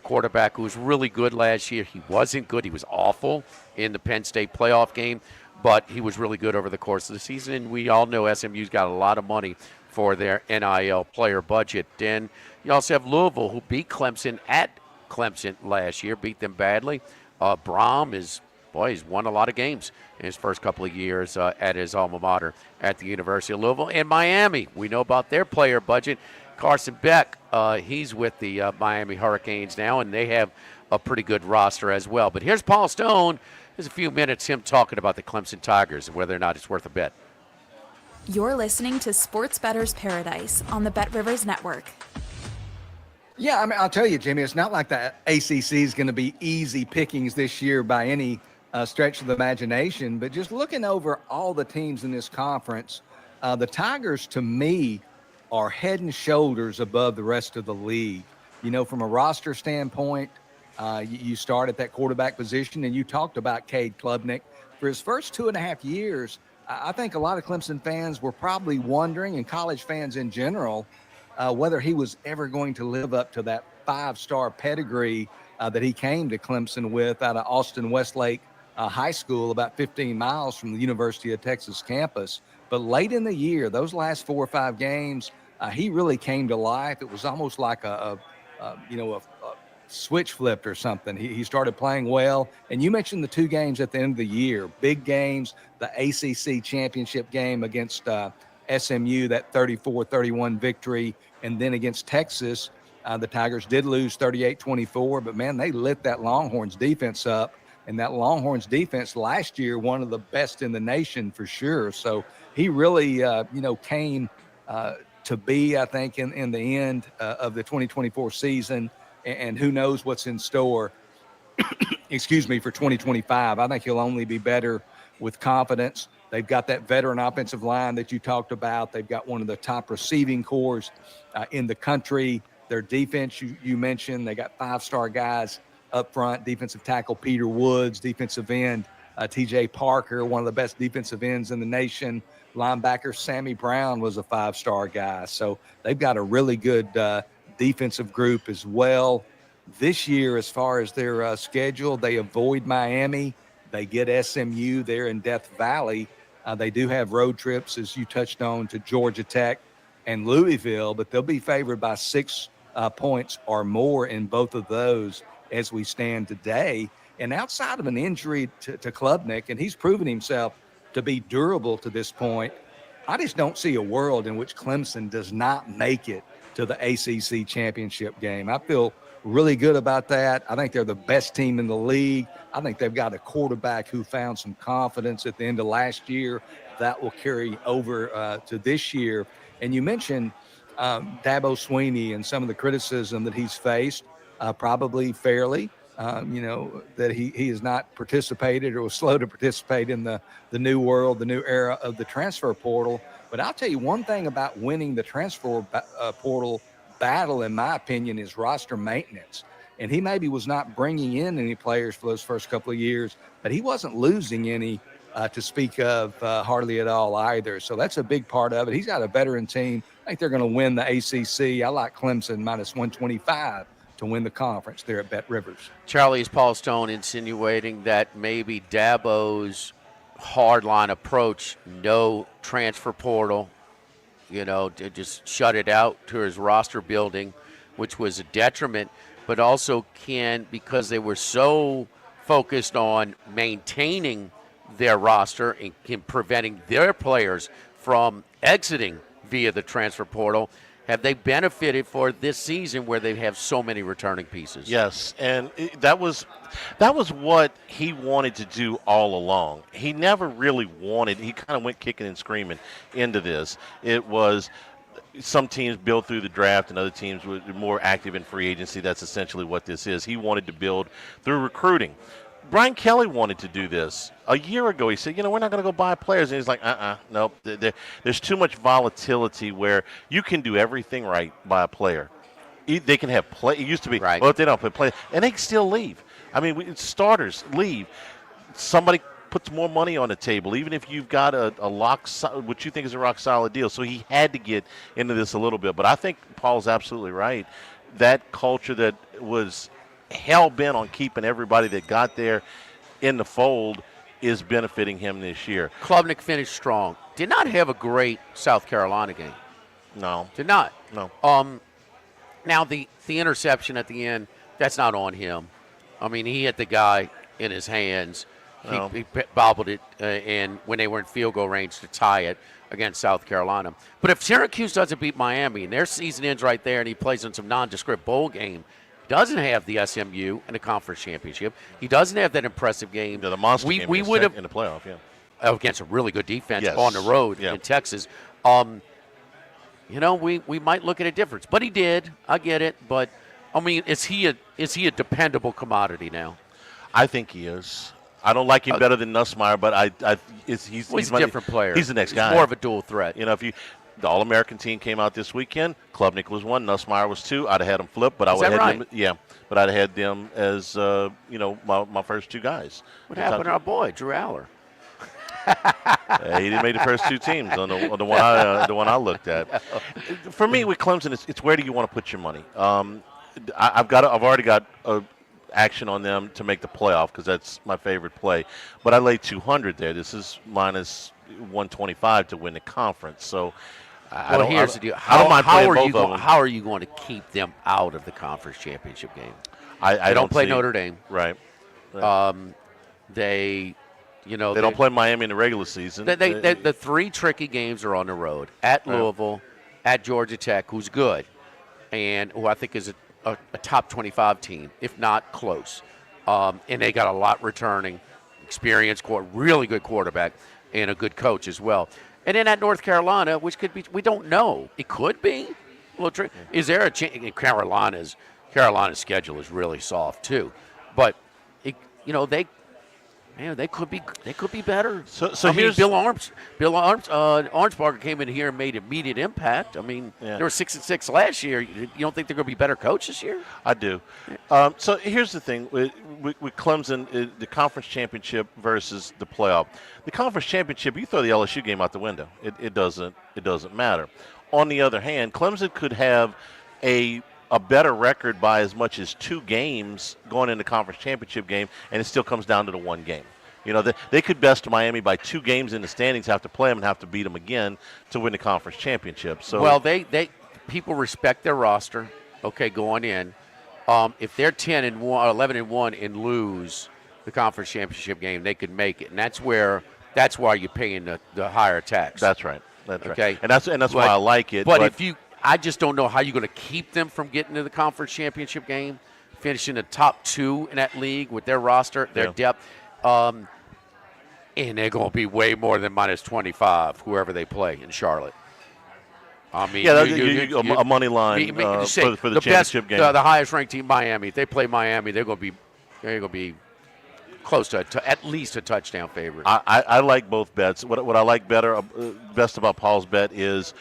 quarterback who was really good last year. He wasn't good. He was awful in the Penn State playoff game, but he was really good over the course of the season. And we all know SMU's got a lot of money for their NIL player budget. And you also have Louisville, who beat Clemson at Clemson last year, beat them badly. Braum he's won a lot of games in his first couple of years at his alma mater at the University of Louisville. And Miami, we know about their player budget. Carson Beck, he's with the Miami Hurricanes now, and they have a pretty good roster as well. But here's Paul Stone. There's a few minutes him talking about the Clemson Tigers and whether or not it's worth a bet. You're listening to Sports Bettor's Paradise on the Bet Rivers Network. Yeah, I mean, I'll tell you, Jimmy, it's not like the ACC is going to be easy pickings this year by any stretch of the imagination. But just looking over all the teams in this conference, the Tigers, to me, are head and shoulders above the rest of the league. You know, from a roster standpoint, you start at that quarterback position, and you talked about Cade Klubnik. For his first 2.5 years, I think a lot of Clemson fans were probably wondering, and college fans in general, whether he was ever going to live up to that 5-star pedigree that he came to Clemson with out of Austin Westlake High School, about 15 miles from the University of Texas campus. But late in the year, those last 4 or 5 games, he really came to life. It was almost like a switch flipped or something. He started playing well. And you mentioned the 2 games at the end of the year, big games, the ACC championship game against SMU, that 34-31 victory, and then against Texas, the Tigers did lose 38-24, but man, they lit that Longhorns defense up. And that Longhorns defense last year, one of the best in the nation for sure. So he really, came to be, I think, in the end of the 2024 season. And who knows what's in store, excuse me, for 2025. I think he'll only be better with confidence. They've got that veteran offensive line that you talked about. They've got one of the top receiving corps in the country. Their defense, you mentioned, they got 5-star guys up front, defensive tackle Peter Woods, defensive end TJ Parker, one of the best defensive ends in the nation. Linebacker Sammy Brown was a 5-star guy. So they've got a really good defensive group as well. This year, as far as their schedule, they avoid Miami. They get SMU there in Death Valley. They do have road trips, as you touched on, to Georgia Tech and Louisville, but they'll be favored by 6 points or more in both of those as we stand today. And outside of an injury to Klubnik, and he's proven himself to be durable to this point, I just don't see a world in which Clemson does not make it to the ACC championship game. I feel really good about that. I think they're the best team in the league. I think they've got a quarterback who found some confidence at the end of last year that will carry over to this year. And you mentioned Dabo Swinney and some of the criticism that he's faced, probably fairly, that he has not participated or was slow to participate in the new world, the new era of the transfer portal. But I'll tell you one thing about winning the transfer portal battle, in my opinion, is roster maintenance. And he maybe was not bringing in any players for those first couple of years, but he wasn't losing any to speak of hardly at all either. So that's a big part of it. He's got a veteran team. I think they're going to win the ACC. I like Clemson minus 125 to win the conference there at Bet Rivers. Charlie, is Paul Stone insinuating that maybe Dabo's hardline approach, no transfer portal, to just shut it out to his roster building, which was a detriment, but also because they were so focused on maintaining their roster and preventing their players from exiting via the transfer portal, have they benefited for this season where they have so many returning pieces? Yes, and that was what he wanted to do all along. He never really wanted. He kind of went kicking and screaming into this. It was some teams build through the draft and other teams were more active in free agency. That's essentially what this is. He wanted to build through recruiting. Brian Kelly wanted to do this a year ago. He said, we're not going to go buy players. And he's like, nope. There's too much volatility where you can do everything right by a player. They can have play. It used to be, right. Well, if they don't play, and they can still leave. I mean, starters leave. Somebody puts more money on the table, even if you've got a what you think is a rock solid deal. So he had to get into this a little bit. But I think Paul's absolutely right. That culture that was hell-bent on keeping everybody that got there in the fold is benefiting him this year. Klubnik finished strong. Did not have a great South Carolina game. No. Did not. No. Now, the interception at the end, that's not on him. I mean, he hit the guy in his hands. He bobbled it, and when they were in field goal range to tie it against South Carolina. But if Syracuse doesn't beat Miami, and their season ends right there, and he plays in some nondescript bowl game, doesn't have the SMU in the conference championship. He doesn't have that impressive game. The monster game we would have in the playoff, against a really good defense Yes. on the road in Texas. We might look at a difference, but he did. I get it, but I mean, is he a dependable commodity now? I think he is. I don't like him better than Nussmeier, but he's a different player. He's the next guy. He's more of a dual threat. If the All-American team came out this weekend, Klubnik was 1, Nussmeier was 2. I'd have had them flip, but I'd have had them as my first 2 guys. What happened to our boy Drew Aller? He didn't make the first 2 teams on the one I looked at. For me, with Clemson, it's where do you want to put your money? I've already got action on them to make the playoff because that's my favorite play. But I laid 200 there. This is minus 125 to win the conference. So here's the deal. I don't mind playing both of them. How are you going to keep them out of the conference championship game? I don't play see. Notre Dame. Right. They don't play Miami in the regular season. The 3 tricky games are on the road. At Louisville, at Georgia Tech, who's good, and who I think is a top 25 team, if not close. And they got a lot returning, experienced, really good quarterback, and a good coach as well. And then at North Carolina, which could be, we don't know. It could be a little tricky. Is there a chance? Carolina's schedule is really soft too, but they could be better. So here's Bill Arnsparger came in here and made immediate impact. I mean, they were 6-6 last year. You don't think they're going to be better coach this year? I do. So here's the thing with Clemson, the conference championship versus the playoff. The conference championship, you throw the LSU game out the window. It doesn't matter. On the other hand, Clemson could have a better record by as much as 2 games going into the conference championship game, and it still comes down to the 1 game. They could best Miami by 2 games in the standings, have to play them, and have to beat them again to win the conference championship. So, well, people respect their roster. Okay, going in, if they're 10-1, 11-1, and lose the conference championship game, they could make it, and that's why you're paying the higher tax. That's right. That's okay? Right. And that's why I like it. But I just don't know how you're going to keep them from getting to the conference championship game, finishing the top 2 in that league with their roster, their depth. And they're going to be way more than minus 25, whoever they play in Charlotte. I mean, a money line for the championship game. The highest ranked team, Miami. If they play Miami, they're going to be close to at least a touchdown favorite. I like both bets. What I like best about Paul's bet is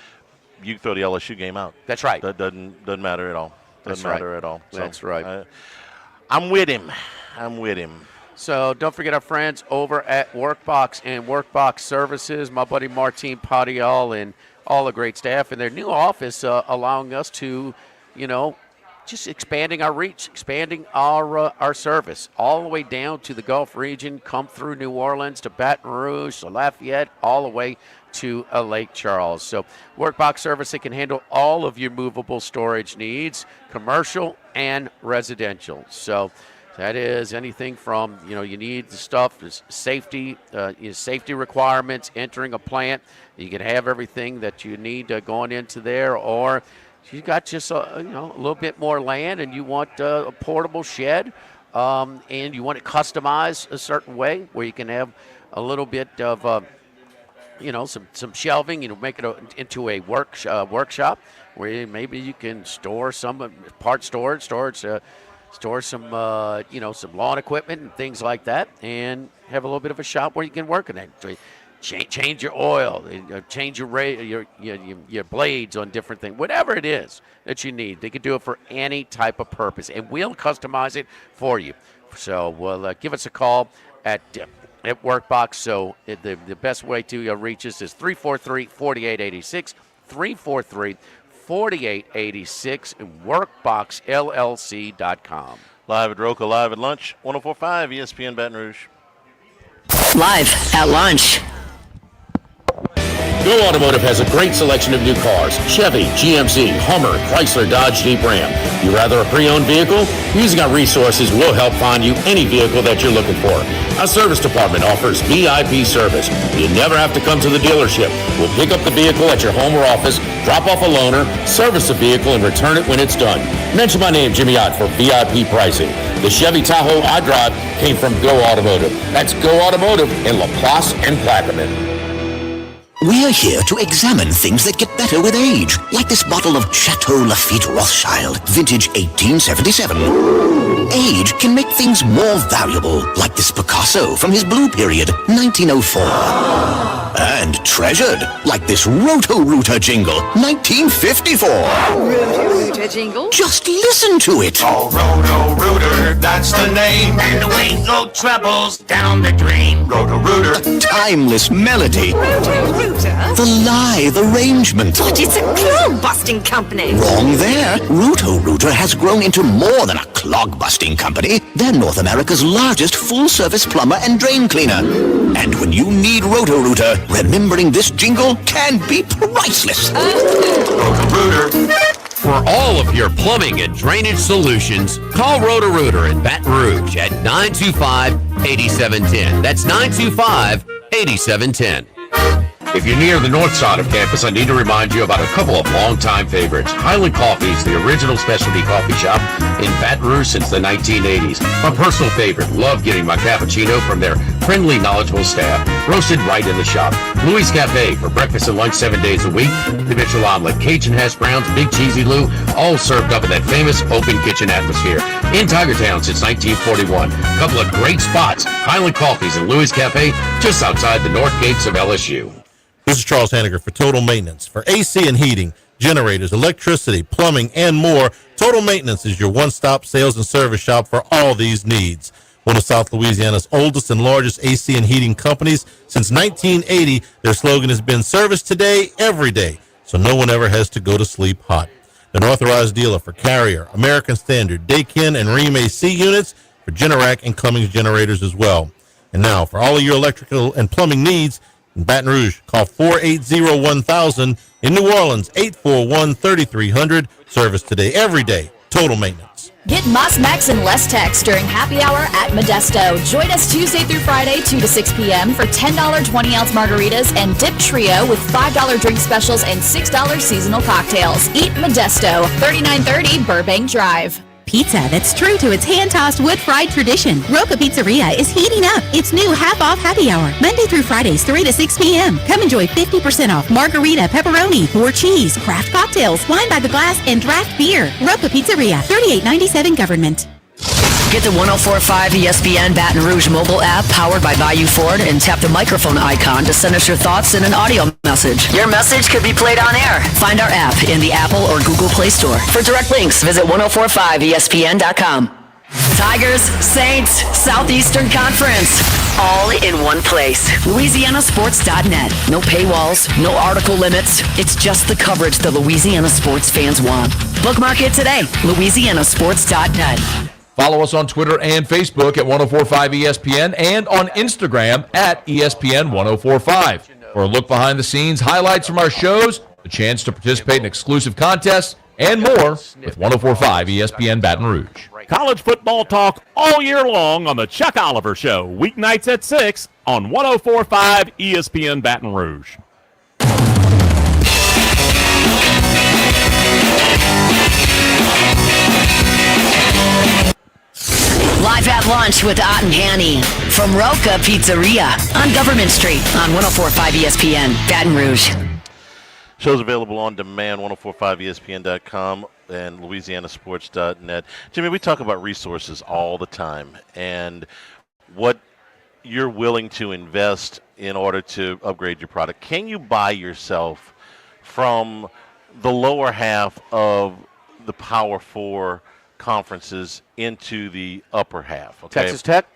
you throw the LSU game out. That's right. That doesn't matter at all. Doesn't matter at all. So, that's right. I'm with him. So don't forget our friends over at Workbox and Workbox Services, my buddy Martin Padial and all the great staff in their new office, allowing us to, just expanding our reach, expanding our service all the way down to the Gulf region, come through New Orleans to Baton Rouge to Lafayette, all the way to Lake Charles. So Workbox Service, it can handle all of your movable storage needs, commercial and residential. So that is anything from, you need the stuff, safety, safety requirements, entering a plant. You can have everything that you need going into there, or you got just a little bit more land and you want a portable shed, and you want it customized a certain way where you can have a little bit of some shelving, make it into a workshop where maybe you can store some part storage, store some some lawn equipment and things like that, and have a little bit of a shop where you can work in it. So change your oil, change your blades on different things, whatever it is that you need. They can do it for any type of purpose, and we'll customize it for you. So give us a call at Workbox. So the best way to reach us is 343-4886, 343-4886, and WorkboxLLC.com. Live at Rocca, live at lunch, 104.5 ESPN Baton Rouge. Live at lunch. Go Automotive has a great selection of new cars: Chevy, GMC, Hummer, Chrysler, Dodge, Jeep, Ram. You rather a pre-owned vehicle? Using our resources, we'll help find you any vehicle that you're looking for. Our service department offers VIP service. You never have to come to the dealership. We'll pick up the vehicle at your home or office, drop off a loaner, service the vehicle, and return it when it's done. Mention my name, Jimmy Ott, for VIP pricing. The Chevy Tahoe I drive came from Go Automotive. That's Go Automotive in LaPlace and Plaquemine. We're here to examine things that get better with age, like this bottle of Chateau Lafite Rothschild, vintage 1877. Age can make things more valuable, like this Picasso from his blue period, 1904. And treasured, like this Roto-Rooter jingle, 1954. Roto-Rooter jingle? Just listen to it. Oh, Roto-Rooter, that's the name. And away go troubles down the drain. Roto-Rooter. A timeless melody. Roto-Rooter? The lithe arrangement. But it's a clog-busting company. Wrong there. Roto-Rooter has grown into more than a clog-busting company. They're North America's largest full-service plumber and drain cleaner. And when you need Roto-Rooter, remembering this jingle can be priceless. Roto-Rooter. For all of your plumbing and drainage solutions, call Roto-Rooter in Baton Rouge at 925-8710. That's 925-8710. If you're near the north side of campus, I need to remind you about a couple of longtime favorites. Highland Coffee's the original specialty coffee shop in Baton Rouge since the 1980s. My personal favorite. Love getting my cappuccino from their friendly, knowledgeable staff, roasted right in the shop. Louis Cafe for breakfast and lunch 7 days a week. The Mitchell omelet, Cajun hash browns, Big Cheesy Lou, all served up in that famous open kitchen atmosphere. In Tigertown since 1941. A couple of great spots. Highland Coffee's and Louis Cafe just outside the north gates of LSU. This is Charles Hanniger for Total Maintenance. For AC and heating, generators, electricity, plumbing, and more, Total Maintenance is your one-stop sales and service shop for all these needs. One of South Louisiana's oldest and largest AC and heating companies. Since 1980, their slogan has been service today, every day, so no one ever has to go to sleep hot. They're an authorized dealer for Carrier, American Standard, Daikin, and Rheem AC units, for Generac and Cummins generators as well. And now, for all of your electrical and plumbing needs, in Baton Rouge, call 480-1000. In New Orleans, 841-3300. Service today, every day. Total Maintenance. Get Moss Max and less text during happy hour at Modesto. Join us Tuesday through Friday, 2 to 6 p.m. for $10 20-ounce margaritas and Dip Trio with $5 drink specials and $6 seasonal cocktails. Eat Modesto, 3930 Burbank Drive. Pizza that's true to its hand-tossed wood-fried tradition. Rocca Pizzeria is heating up its new half-off happy hour, Monday through Fridays, 3 to 6 p.m. Come enjoy 50% off margarita, pepperoni, 4 cheese, craft cocktails, wine by the glass, and draft beer. Rocca Pizzeria, 3897 Government. Get the 104.5 ESPN Baton Rouge mobile app powered by Bayou Ford and tap the microphone icon to send us your thoughts in an audio message. Your message could be played on air. Find our app in the Apple or Google Play Store. For direct links, visit 1045ESPN.com. Tigers, Saints, Southeastern Conference. All in one place. LouisianaSports.net. No paywalls, no article limits. It's just the coverage the Louisiana sports fans want. Bookmark it today. LouisianaSports.net. Follow us on Twitter and Facebook at 1045 ESPN and on Instagram at ESPN 1045. For a look behind the scenes, highlights from our shows, a chance to participate in exclusive contests, and more with 1045 ESPN Baton Rouge. College football talk all year long on the Chuck Oliver Show, weeknights at 6 on 1045 ESPN Baton Rouge. Live at lunch with Ott and Hanny from Rocca Pizzeria on Government Street on 1045 ESPN Baton Rouge. Shows available on demand, 1045ESPN.com and LouisianaSports.net. Jimmy, we talk about resources all the time and what you're willing to invest in order to upgrade your product. Can you buy yourself from the lower half of the Power Four conferences into the upper half? Okay? Texas Tech?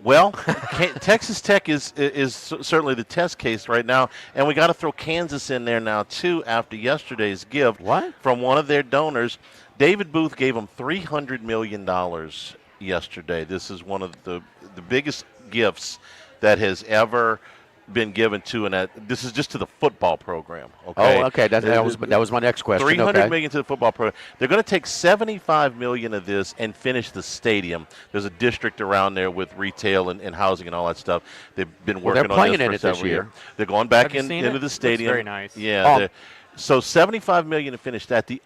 Well, Texas Tech is certainly the test case right now, and we got to throw Kansas in there now too after yesterday's gift from one of their donors. David Booth gave them $300 million yesterday. This is one of the biggest gifts that has ever been given to this is just to the football program. Okay. Oh, okay. That was my next question. $300 million to the football program. They're going to take $75 million of this and finish the stadium. There's a district around there with retail and housing and all that stuff. They've been working on this for several years. They're going back into the stadium. Looks very nice. Yeah. So $75 million to finish that. The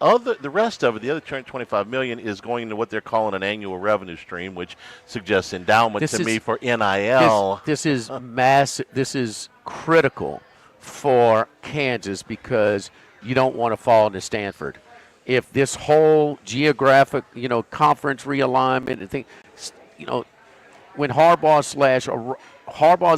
rest of it, the other $25 million, is going into what they're calling an annual revenue stream, which suggests endowment me for NIL. This is massive. This is critical for Kansas because you don't want to fall into Stanford. If this whole geographic, conference realignment and thing, when Harbaugh's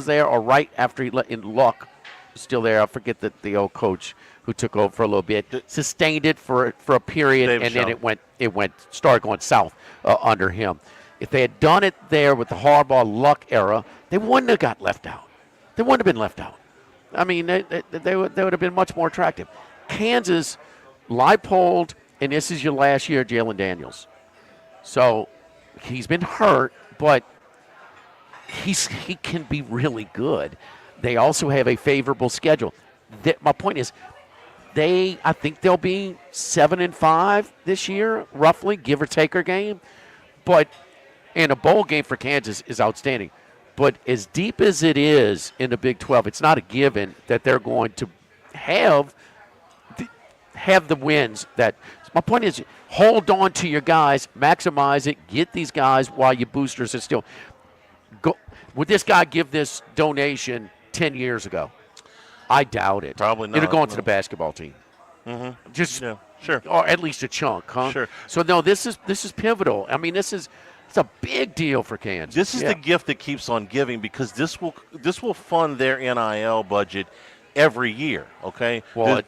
there or right after he let in Luck still there. I forget the old coach who took over for a little bit, sustained it for a period, and then it started going south under him. If they had done it there with the Harbaugh Luck era, they wouldn't have got left out. They wouldn't have been left out. I mean, they would have been much more attractive. Kansas, Leipold, and this is your last year, Jalen Daniels. So he's been hurt, but he can be really good. They also have a favorable schedule. My point is, I think they'll be 7-5 this year, roughly, give or take a game. And a bowl game for Kansas is outstanding. But as deep as it is in the Big 12, it's not a given that they're going to have the wins. My point is, hold on to your guys, maximize it, get these guys while your boosters are still. Would this guy give this donation 10 years ago? I doubt it. Probably not. It'll go into the basketball team. Mm-hmm. Sure. Or at least a chunk, huh? Sure. So no, this is pivotal. I mean, it's a big deal for Kansas. This is the gift that keeps on giving because this will fund their NIL budget every year. Okay. Well,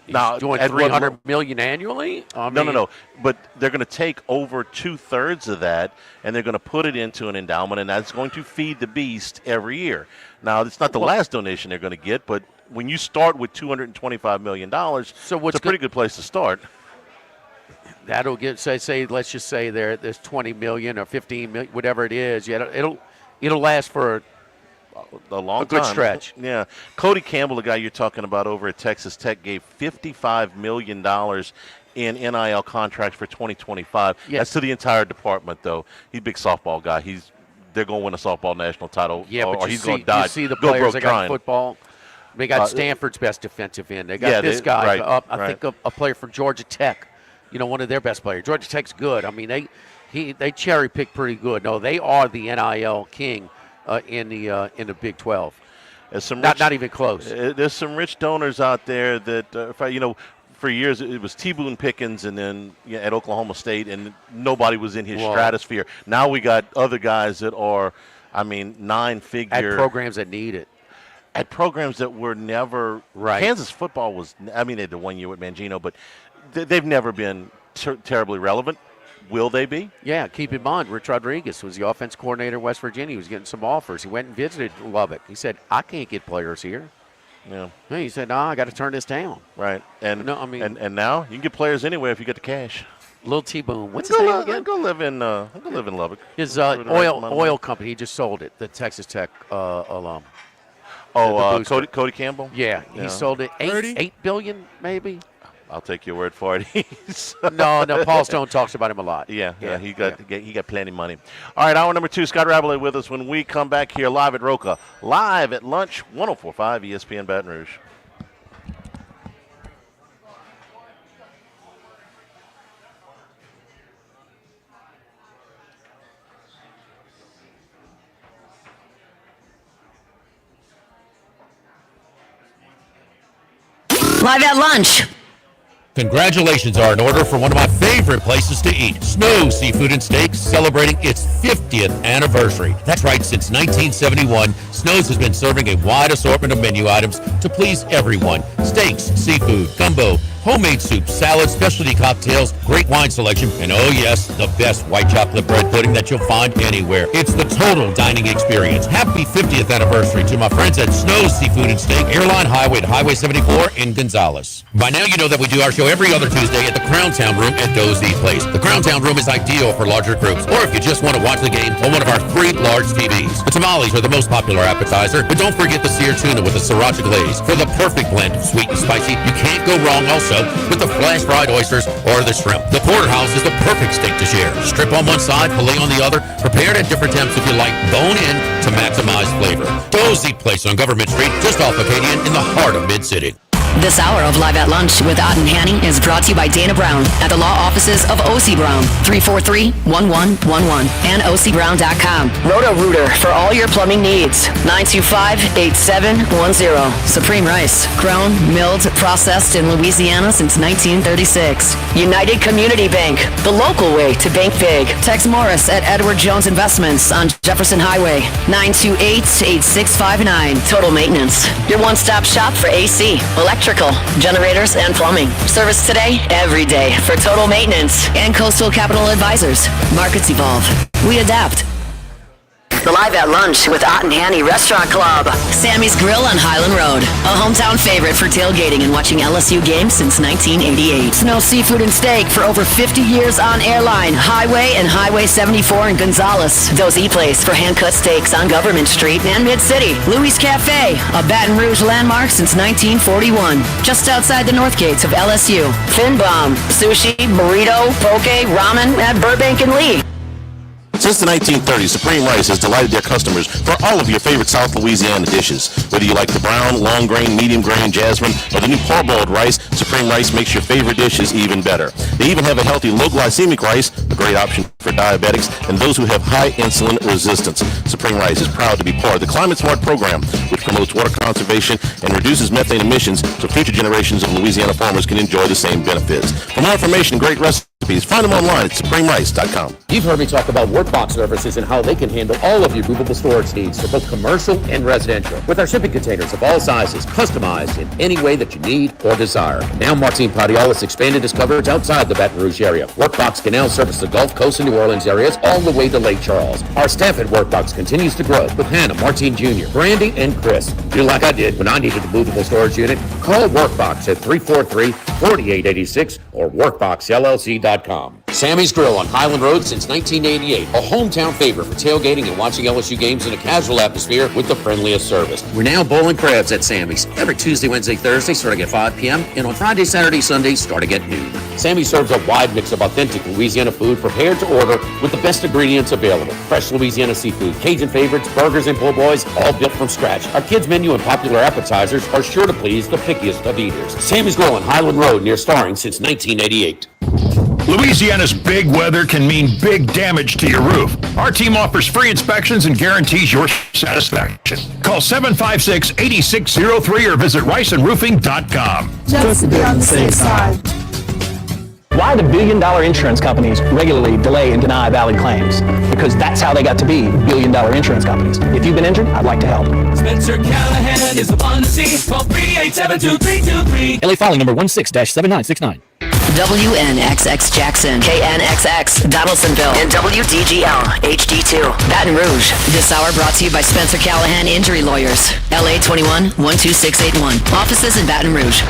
now doing $300 million annually. No. But they're going to take over 2/3 of that, and they're going to put it into an endowment, and that's going to feed the beast every year. Now, it's not the last donation they're going to get, but when you start with $225 million, it's a pretty good place to start. That'll get let's just say there's $20 million or $15 million, whatever it is. Yeah, it'll last for a long good time. Stretch. Yeah. Cody Campbell, the guy you're talking about over at Texas Tech, gave $55 million in NIL contracts for 2025. Yes. That's to the entire department, though. He's a big softball guy. They're going to win a softball national title. Yeah, or he's going to die. You see the players they got trying. in football. They got Stanford's best defensive end. They got this guy. I think a player from Georgia Tech. One of their best players. Georgia Tech's good. I mean, they cherry pick pretty good. No, they are the NIL king in the Big 12. Not even close. There's some rich donors out there that for years it was T. Boone Pickens, and then at Oklahoma State, and nobody was in his stratosphere. Now we got other guys that are, 9-figure at programs that need it. At programs that were never right. Kansas football was. They had the 1 year with Mangino, but they've never been terribly relevant. Will they be? Yeah, keep in mind, Rich Rodriguez was the offense coordinator in West Virginia. He was getting some offers. He went and visited Lubbock. He said, I can't get players here. Yeah. He said, no, I got to turn this down. Right. And no, I mean, and now you can get players anywhere if you get the cash. Little T-Boom. What's his name again? Go live in Lubbock. His oil company. He just sold it. The Texas Tech alum. Oh, Cody Campbell. Yeah, he sold it. $8 billion, maybe. I'll take your word for it. No, Paul Stone talks about him a lot. Yeah, he got plenty of money. All right, hour number 2, Scott Rabelais with us when we come back here live at Rocca, live at lunch, 104.5 ESPN Baton Rouge. Live at lunch. Congratulations are in order for one of my favorite places to eat, Snow Seafood and Steaks, celebrating its 50th anniversary. That's right, since 1971, Snow's has been serving a wide assortment of menu items to please everyone. Steaks, seafood, gumbo, homemade soups, salads, specialty cocktails, great wine selection, and oh yes, the best white chocolate bread pudding that you'll find anywhere. It's the total dining experience. Happy 50th anniversary to my friends at Snow's Seafood and Steak, Airline Highway to Highway 74 in Gonzales. By now you know that we do our show every other Tuesday at the Crowntown Room at Dozy Place. The Crowntown Room is ideal for larger groups, or if you just want to watch the game on one of our 3 large TVs. The tamales are the most popular appetizer, but don't forget the seared tuna with the sriracha glaze. For the perfect blend of sweet and spicy, you can't go wrong also with the flash fried oysters or the shrimp. The porterhouse is the perfect steak to share. Strip on one side, filet on the other, prepared at different temps if you like, bone in to maximize flavor. Dozy Place on Government Street, just off Acadian in the heart of Mid-City. This hour of Live at Lunch with Ott and Hanny is brought to you by Dana Brown at the law offices of O.C. Brown, 343-1111, and ocbrown.com. Roto-Rooter for all your plumbing needs, 925-8710. Supreme Rice, grown, milled, processed in Louisiana since 1936. United Community Bank, the local way to bank big. Tex Morris at Edward Jones Investments on Jefferson Highway, 928-8659. Total Maintenance, your one-stop shop for AC, electrical, generators, and plumbing. Service today, every day for Total Maintenance and Coastal Capital Advisors. Markets evolve. We adapt. The Live at Lunch with Ott and Hanny Restaurant Club. Sammy's Grill on Highland Road. A hometown favorite for tailgating and watching LSU games since 1988. Snow Seafood and Steak for over 50 years on Airline, Highway, and Highway 74 in Gonzales. Dozy Place for hand-cut steaks on Government Street and Mid-City. Louis Cafe, a Baton Rouge landmark since 1941. Just outside the north gates of LSU. Fin Bomb, sushi, burrito, poke, ramen at Burbank and Lee. Since the 1930s, Supreme Rice has delighted their customers for all of your favorite South Louisiana dishes. Whether you like the brown, long grain, medium grain, jasmine, or the new parboiled rice, Supreme Rice makes your favorite dishes even better. They even have a healthy low glycemic rice, a great option for diabetics and those who have high insulin resistance. Supreme Rice is proud to be part of the Climate Smart program, which promotes water conservation and reduces methane emissions so future generations of Louisiana farmers can enjoy the same benefits. For more information and great recipes, find them online at supremerice.com. You've heard me talk about workbox services and how they can handle all of your movable storage needs for both commercial and residential. With our shipping containers of all sizes, customized in any way that you need or desire. Now Martin Padial has expanded his coverage outside the Baton Rouge area. Workbox can now service the Gulf Coast and New Orleans areas all the way to Lake Charles. Our staff at Workbox continues to grow with Hannah, Martin Jr., Brandy, and Chris. Do like I did when I needed a movable storage unit. Call Workbox at 343-4886 or workboxllc.com. Sammy's Grill on Highland Road since 1988. A hometown favorite for tailgating and watching LSU games in a casual atmosphere with the friendliest service. We're now bowling crabs at Sammy's every Tuesday, Wednesday, Thursday starting at 5 p.m. and on Friday, Saturday, Sunday starting at noon. Sammy serves a wide mix of authentic Louisiana food prepared to order with the best ingredients available. Fresh Louisiana seafood, Cajun favorites, burgers, and po' boys, all built from scratch. Our kids' menu and popular appetizers are sure to please the pickiest of eaters. Sammy's Grill on Highland Road near Starring since 1988. Louisiana's big weather can mean big damage to your roof. Our team offers free inspections and guarantees your satisfaction. Call 756-8603 or visit riceandroofing.com. Just to be on the safe side. Why do billion-dollar insurance companies regularly delay and deny valid claims? Because that's how they got to be billion-dollar insurance companies. If you've been injured, I'd like to help. Spencer Callahan is the one to see. Call 387-2323. LA filing number 16-7969. WNXX Jackson, KNXX Donaldsonville, and WDGL HD2 Baton Rouge. This hour brought to you by Spencer Callahan Injury Lawyers, LA 21 12681. Offices in Baton Rouge.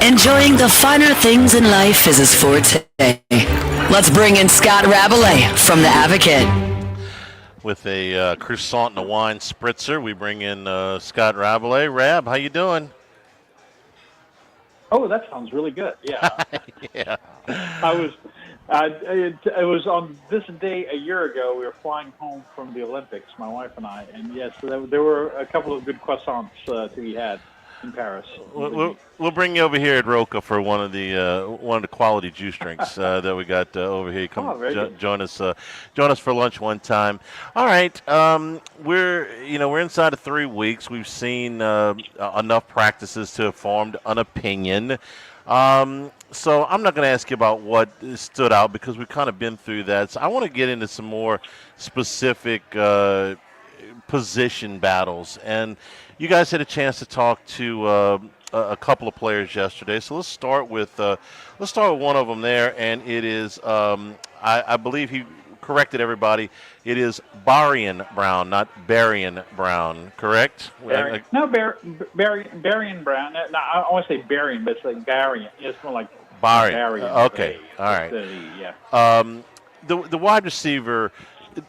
Enjoying the finer things in life is his forte. Let's bring in Scott Rabelais from The Advocate. With a croissant and a wine spritzer, we bring in Scott Rabelais. Rab, how you doing? Oh, that sounds really good. Yeah. Yeah. It was on this day a year ago. We were flying home from the Olympics, my wife and I, and yes, there were a couple of good croissants to be had in Paris. We'll bring you over here at Rocca for one of the quality juice drinks that we got over here. Come join us for lunch one time. All right, we're inside of 3 weeks. We've seen enough practices to have formed an opinion. So I'm not going to ask you about what stood out because we've kind of been through that. So I want to get into some more specific position battles. And you guys had a chance to talk to a couple of players yesterday. So let's start with one of them there, and it is I believe he corrected everybody. It is Barian Brown, not Barian Brown, correct? Barian Brown. No, I want to say Barian, but it's like Barian. It's more like Barian. Okay, all right. Yeah. The wide receiver.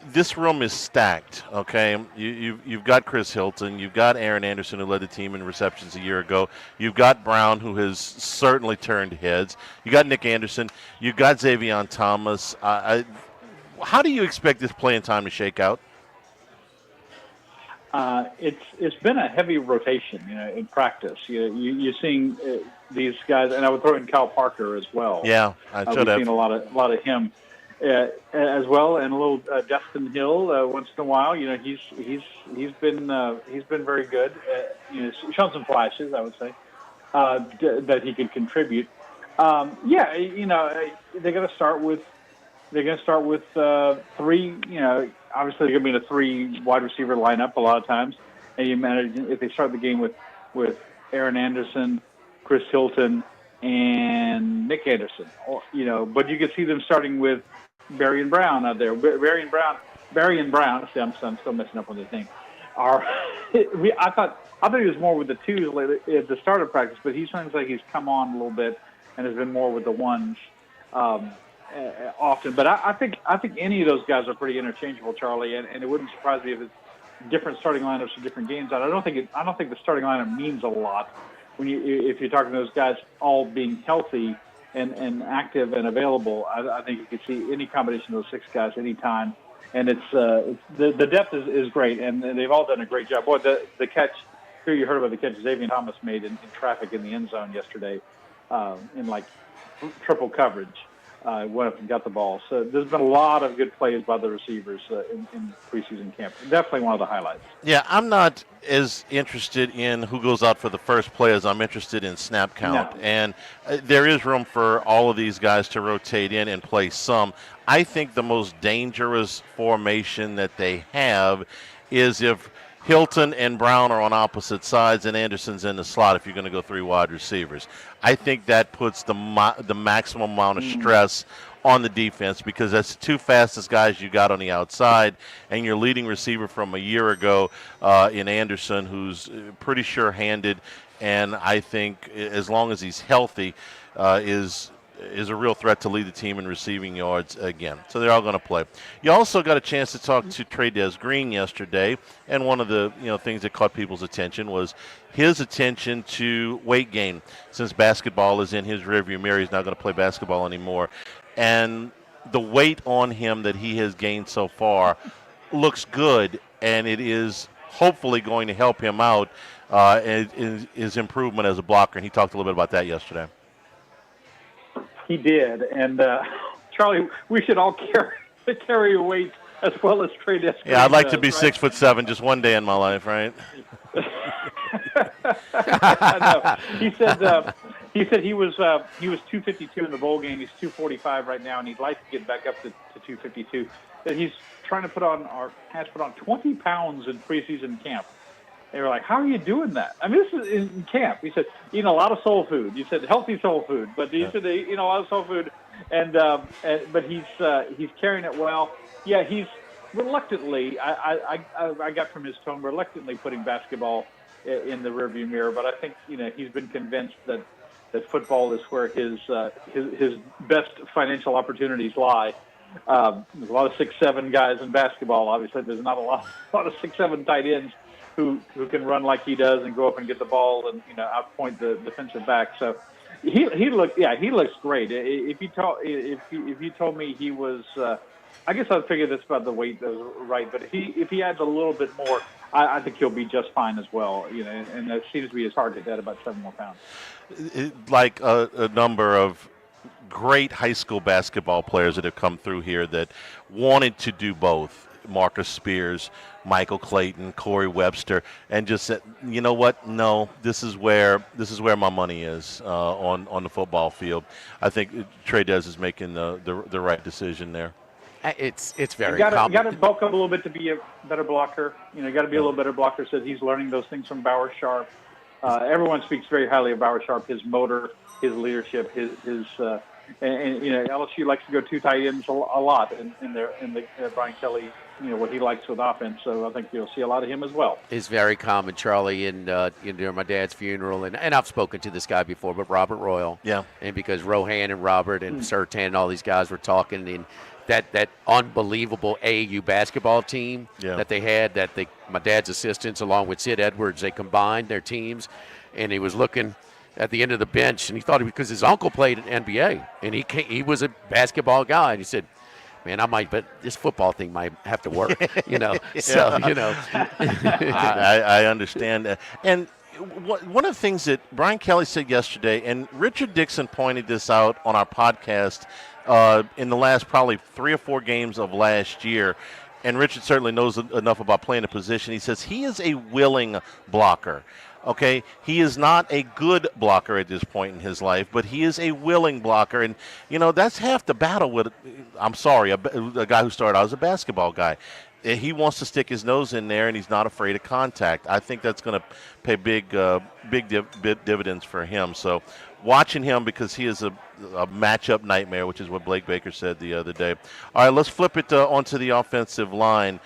This room is stacked, okay? You've got Chris Hilton. You've got Aaron Anderson, who led the team in receptions a year ago. You've got Brown, who has certainly turned heads. You got Nick Anderson. You've got Xavier Thomas. How do you expect this playing time to shake out? It's been a heavy rotation, in practice. You're seeing these guys, and I would throw in Kyle Parker as well. Yeah, I should have. We've seen a lot of him. As well, and a little Justin Hill once in a while. He's been very good. Shown some flashes, I would say, that he could contribute. They're going to start with three. Obviously they're going to be in a 3 wide receiver lineup a lot of times, and you imagine if they start the game with Aaron Anderson, Chris Hilton, and Nick Anderson, but you could see them starting with Barian Brown out there. Barian Brown. See, I'm still messing up on the thing. I thought he was more with the 2s at the start of practice, but he seems like he's come on a little bit and has been more with the 1s often. But I think any of those guys are pretty interchangeable, Charlie, and it wouldn't surprise me if it's different starting lineups for different games. I don't think the starting lineup means a lot if you're talking to those guys all being healthy and active and available. I think you could see any combination of those 6 guys anytime, and it's the depth is great, and they've all done a great job. Boy, the catch here, you heard about the catch Xavier Thomas made in traffic in the end zone yesterday, in like triple coverage. Went up and got the ball. So there's been a lot of good plays by the receivers in preseason camp. Definitely one of the highlights. Yeah, I'm not as interested in who goes out for the first play as I'm interested in snap count. No. And there is room for all of these guys to rotate in and play some. I think the most dangerous formation that they have is if Hilton and Brown are on opposite sides and Anderson's in the slot if you're going to go 3 wide receivers. I think that puts the maximum amount of stress on the defense because that's the 2 fastest guys you got on the outside, and your leading receiver from a year ago in Anderson, who's pretty sure-handed, and I think as long as he's healthy is a real threat to lead the team in receiving yards again. So they're all going to play. You also got a chance to talk to Trey'Dez Green yesterday, and one of the things that caught people's attention was his attention to weight gain. Since basketball is in his rearview mirror, he's not going to play basketball anymore. And the weight on him that he has gained so far looks good, and it is hopefully going to help him out in his improvement as a blocker, and he talked a little bit about that yesterday. He did, and Charlie, we should all carry a weight as well as Trey'Dez. Yeah, I'd like to be 6'7" just one day in my life, right? No. He said He said he was 252 in the bowl game. He's 245 right now, and he'd like to get back up to 252. That he's trying to has put on 20 pounds in preseason camp. They were like, "How are you doing that?" I mean, this is in camp. He said, eating a lot of soul food. He said, healthy soul food, but he said, a lot of soul food, but he's carrying it well. Yeah, he's reluctantly. I got from his tone reluctantly putting basketball in the rearview mirror, but I think he's been convinced that football is where his best financial opportunities lie. There's a lot of 6'7" guys in basketball. Obviously, there's not a lot of 6'7" tight ends who can run like he does and go up and get the ball and outpoint the defensive back. So he looks great. If you told me he was, I guess I'd figure this about the weight that was right. But if he adds a little bit more, I think he'll be just fine as well. And that seems to be his target at about 7 more pounds. Like a number of great high school basketball players that have come through here that wanted to do both. Marcus Spears, Michael Clayton, Corey Webster, and just said, you know what? No, this is where my money is on the football field. I think Trey Dez is making the right decision there. It's very. You got to bulk up a little bit to be a better blocker. You got to be a little better blocker. Said he's learning those things from Bauer Sharp. Everyone speaks very highly of Bauer Sharp, his motor, his leadership, his and LSU likes to go two tight ends a lot in the Brian Kelly, what he likes with offense. So I think you'll see a lot of him as well. It's very common, Charlie, and during my dad's funeral, and I've spoken to this guy before, but Robert Royal. Yeah. And because Rohan and Robert and Sertan and all these guys were talking, and that unbelievable AAU basketball team that they had, my dad's assistants along with Sid Edwards, they combined their teams, and he was looking at the end of the bench, and he thought because his uncle played in NBA, and he was a basketball guy, and he said, "Man, but this football thing might have to work," So I understand that. And one of the things that Brian Kelly said yesterday, and Richard Dixon pointed this out on our podcast in the last probably 3 or 4 games of last year, and Richard certainly knows enough about playing the position. He says he is a willing blocker. Okay, he is not a good blocker at this point in his life, but he is a willing blocker, and that's half the battle with. I'm sorry, a guy who started out as a basketball guy. He wants to stick his nose in there, and he's not afraid of contact. I think that's going to pay big dividends for him. So, watching him because he is a matchup nightmare, which is what Blake Baker said the other day. All right, let's flip it onto the offensive line.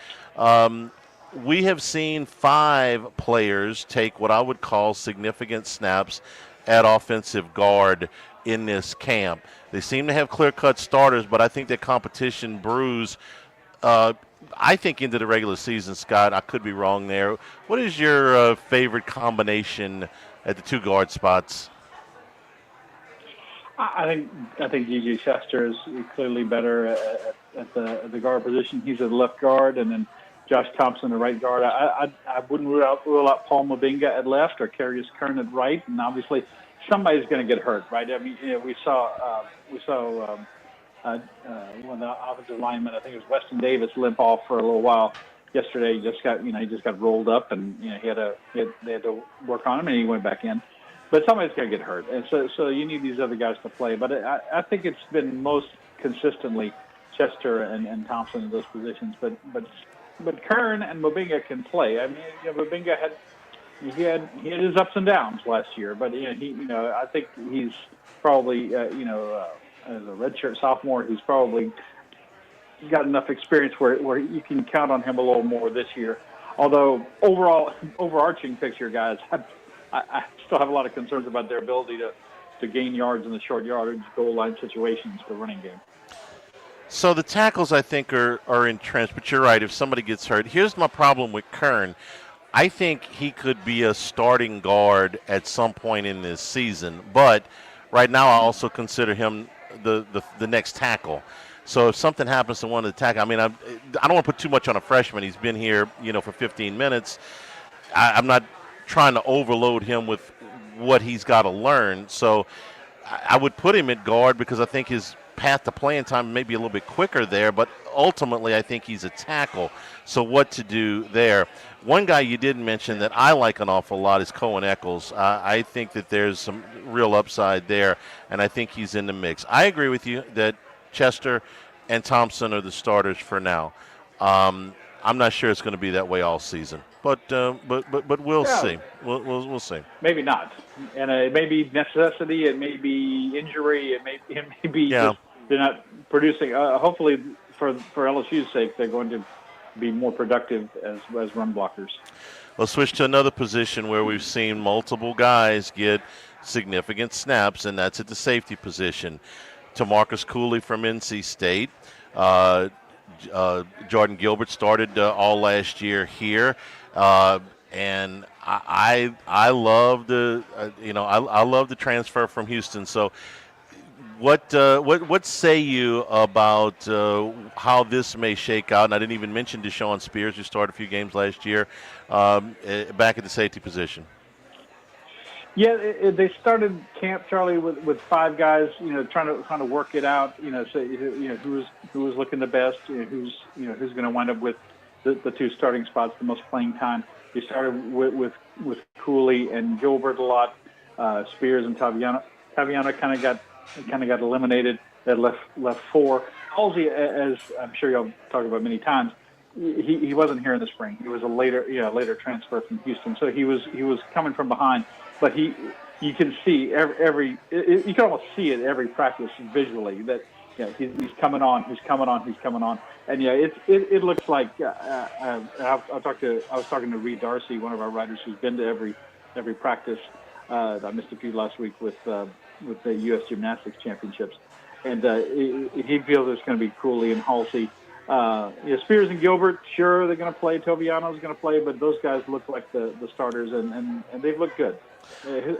We have seen 5 players take what I would call significant snaps at offensive guard in this camp. They seem to have clear-cut starters, but I think that competition brews, I think, into the regular season, Scott. I could be wrong there. What is your favorite combination at the 2 guard spots? I think G.J. Chester is clearly better at the guard position. He's at left guard, and then Josh Thompson, the right guard. I wouldn't rule out Paul Mabinga at left or Carius Kern at right, and obviously somebody's going to get hurt, right? I mean, we saw one of the offensive linemen, I think it was Weston Davis, limp off for a little while yesterday. He just got rolled up, and they had to work on him, and he went back in. But somebody's going to get hurt, and so you need these other guys to play. But I think it's been most consistently Chester and Thompson in those positions, but Kern and Mabinga can play. I mean, Mabinga had his ups and downs last year, but I think he's probably as a redshirt sophomore, he's probably got enough experience where you can count on him a little more this year. Although overarching picture, guys, I still have a lot of concerns about their ability to gain yards in the short yardage goal line situations for running game. So the tackles, I think, are entrenched, but you're right. If somebody gets hurt, here's my problem with Kern. I think he could be a starting guard at some point in this season, but right now I also consider him the next tackle. So if something happens to one of the tackle, I mean, I don't want to put too much on a freshman. He's been here, for 15 minutes. I'm not trying to overload him with what he's got to learn. So I would put him at guard because I think his path to playing time may be a little bit quicker there, but ultimately I think he's a tackle. So what to do there? One guy you didn't mention that I like an awful lot is Cohen Eccles. I think that there's some real upside there, and I think he's in the mix. I agree with you that Chester and Thompson are the starters for now. I'm not sure it's going to be that way all season, but we'll see. We'll see. Maybe not, and it may be necessity. It may be injury. It may be just they're not producing. Hopefully, for LSU's sake, they're going to be more productive as run blockers. Let's switch to another position where we've seen multiple guys get significant snaps, and that's at the safety position. Tamarcus Cooley from NC State. Jordan Gilbert started all last year here, and I love the I love the transfer from Houston. So what say you about how this may shake out? And I didn't even mention Deshaun Spears, who started a few games last year, back at the safety position. Yeah, they started camp, Charlie, with 5 guys, trying to work it out, so who was looking the best, who's going to wind up with the 2 starting spots, the most playing time. They started with Cooley and Gilbert a lot. Spears and Taviano kind of got eliminated. That left 4. Halsey, as I'm sure y'all talked about many times, he wasn't here in the spring. He was a later transfer from Houston, so he was coming from behind. But you can see you can almost see it every practice visually that he's coming on, and it looks like I was talking to Reed Darcy, one of our writers who's been to every practice. I missed a few last week with the U.S. Gymnastics Championships, and he feels it's going to be Cooley and Halsey. Spears and Gilbert, sure, they're going to play. Toviano's going to play, but those guys look like the starters, and they've looked good.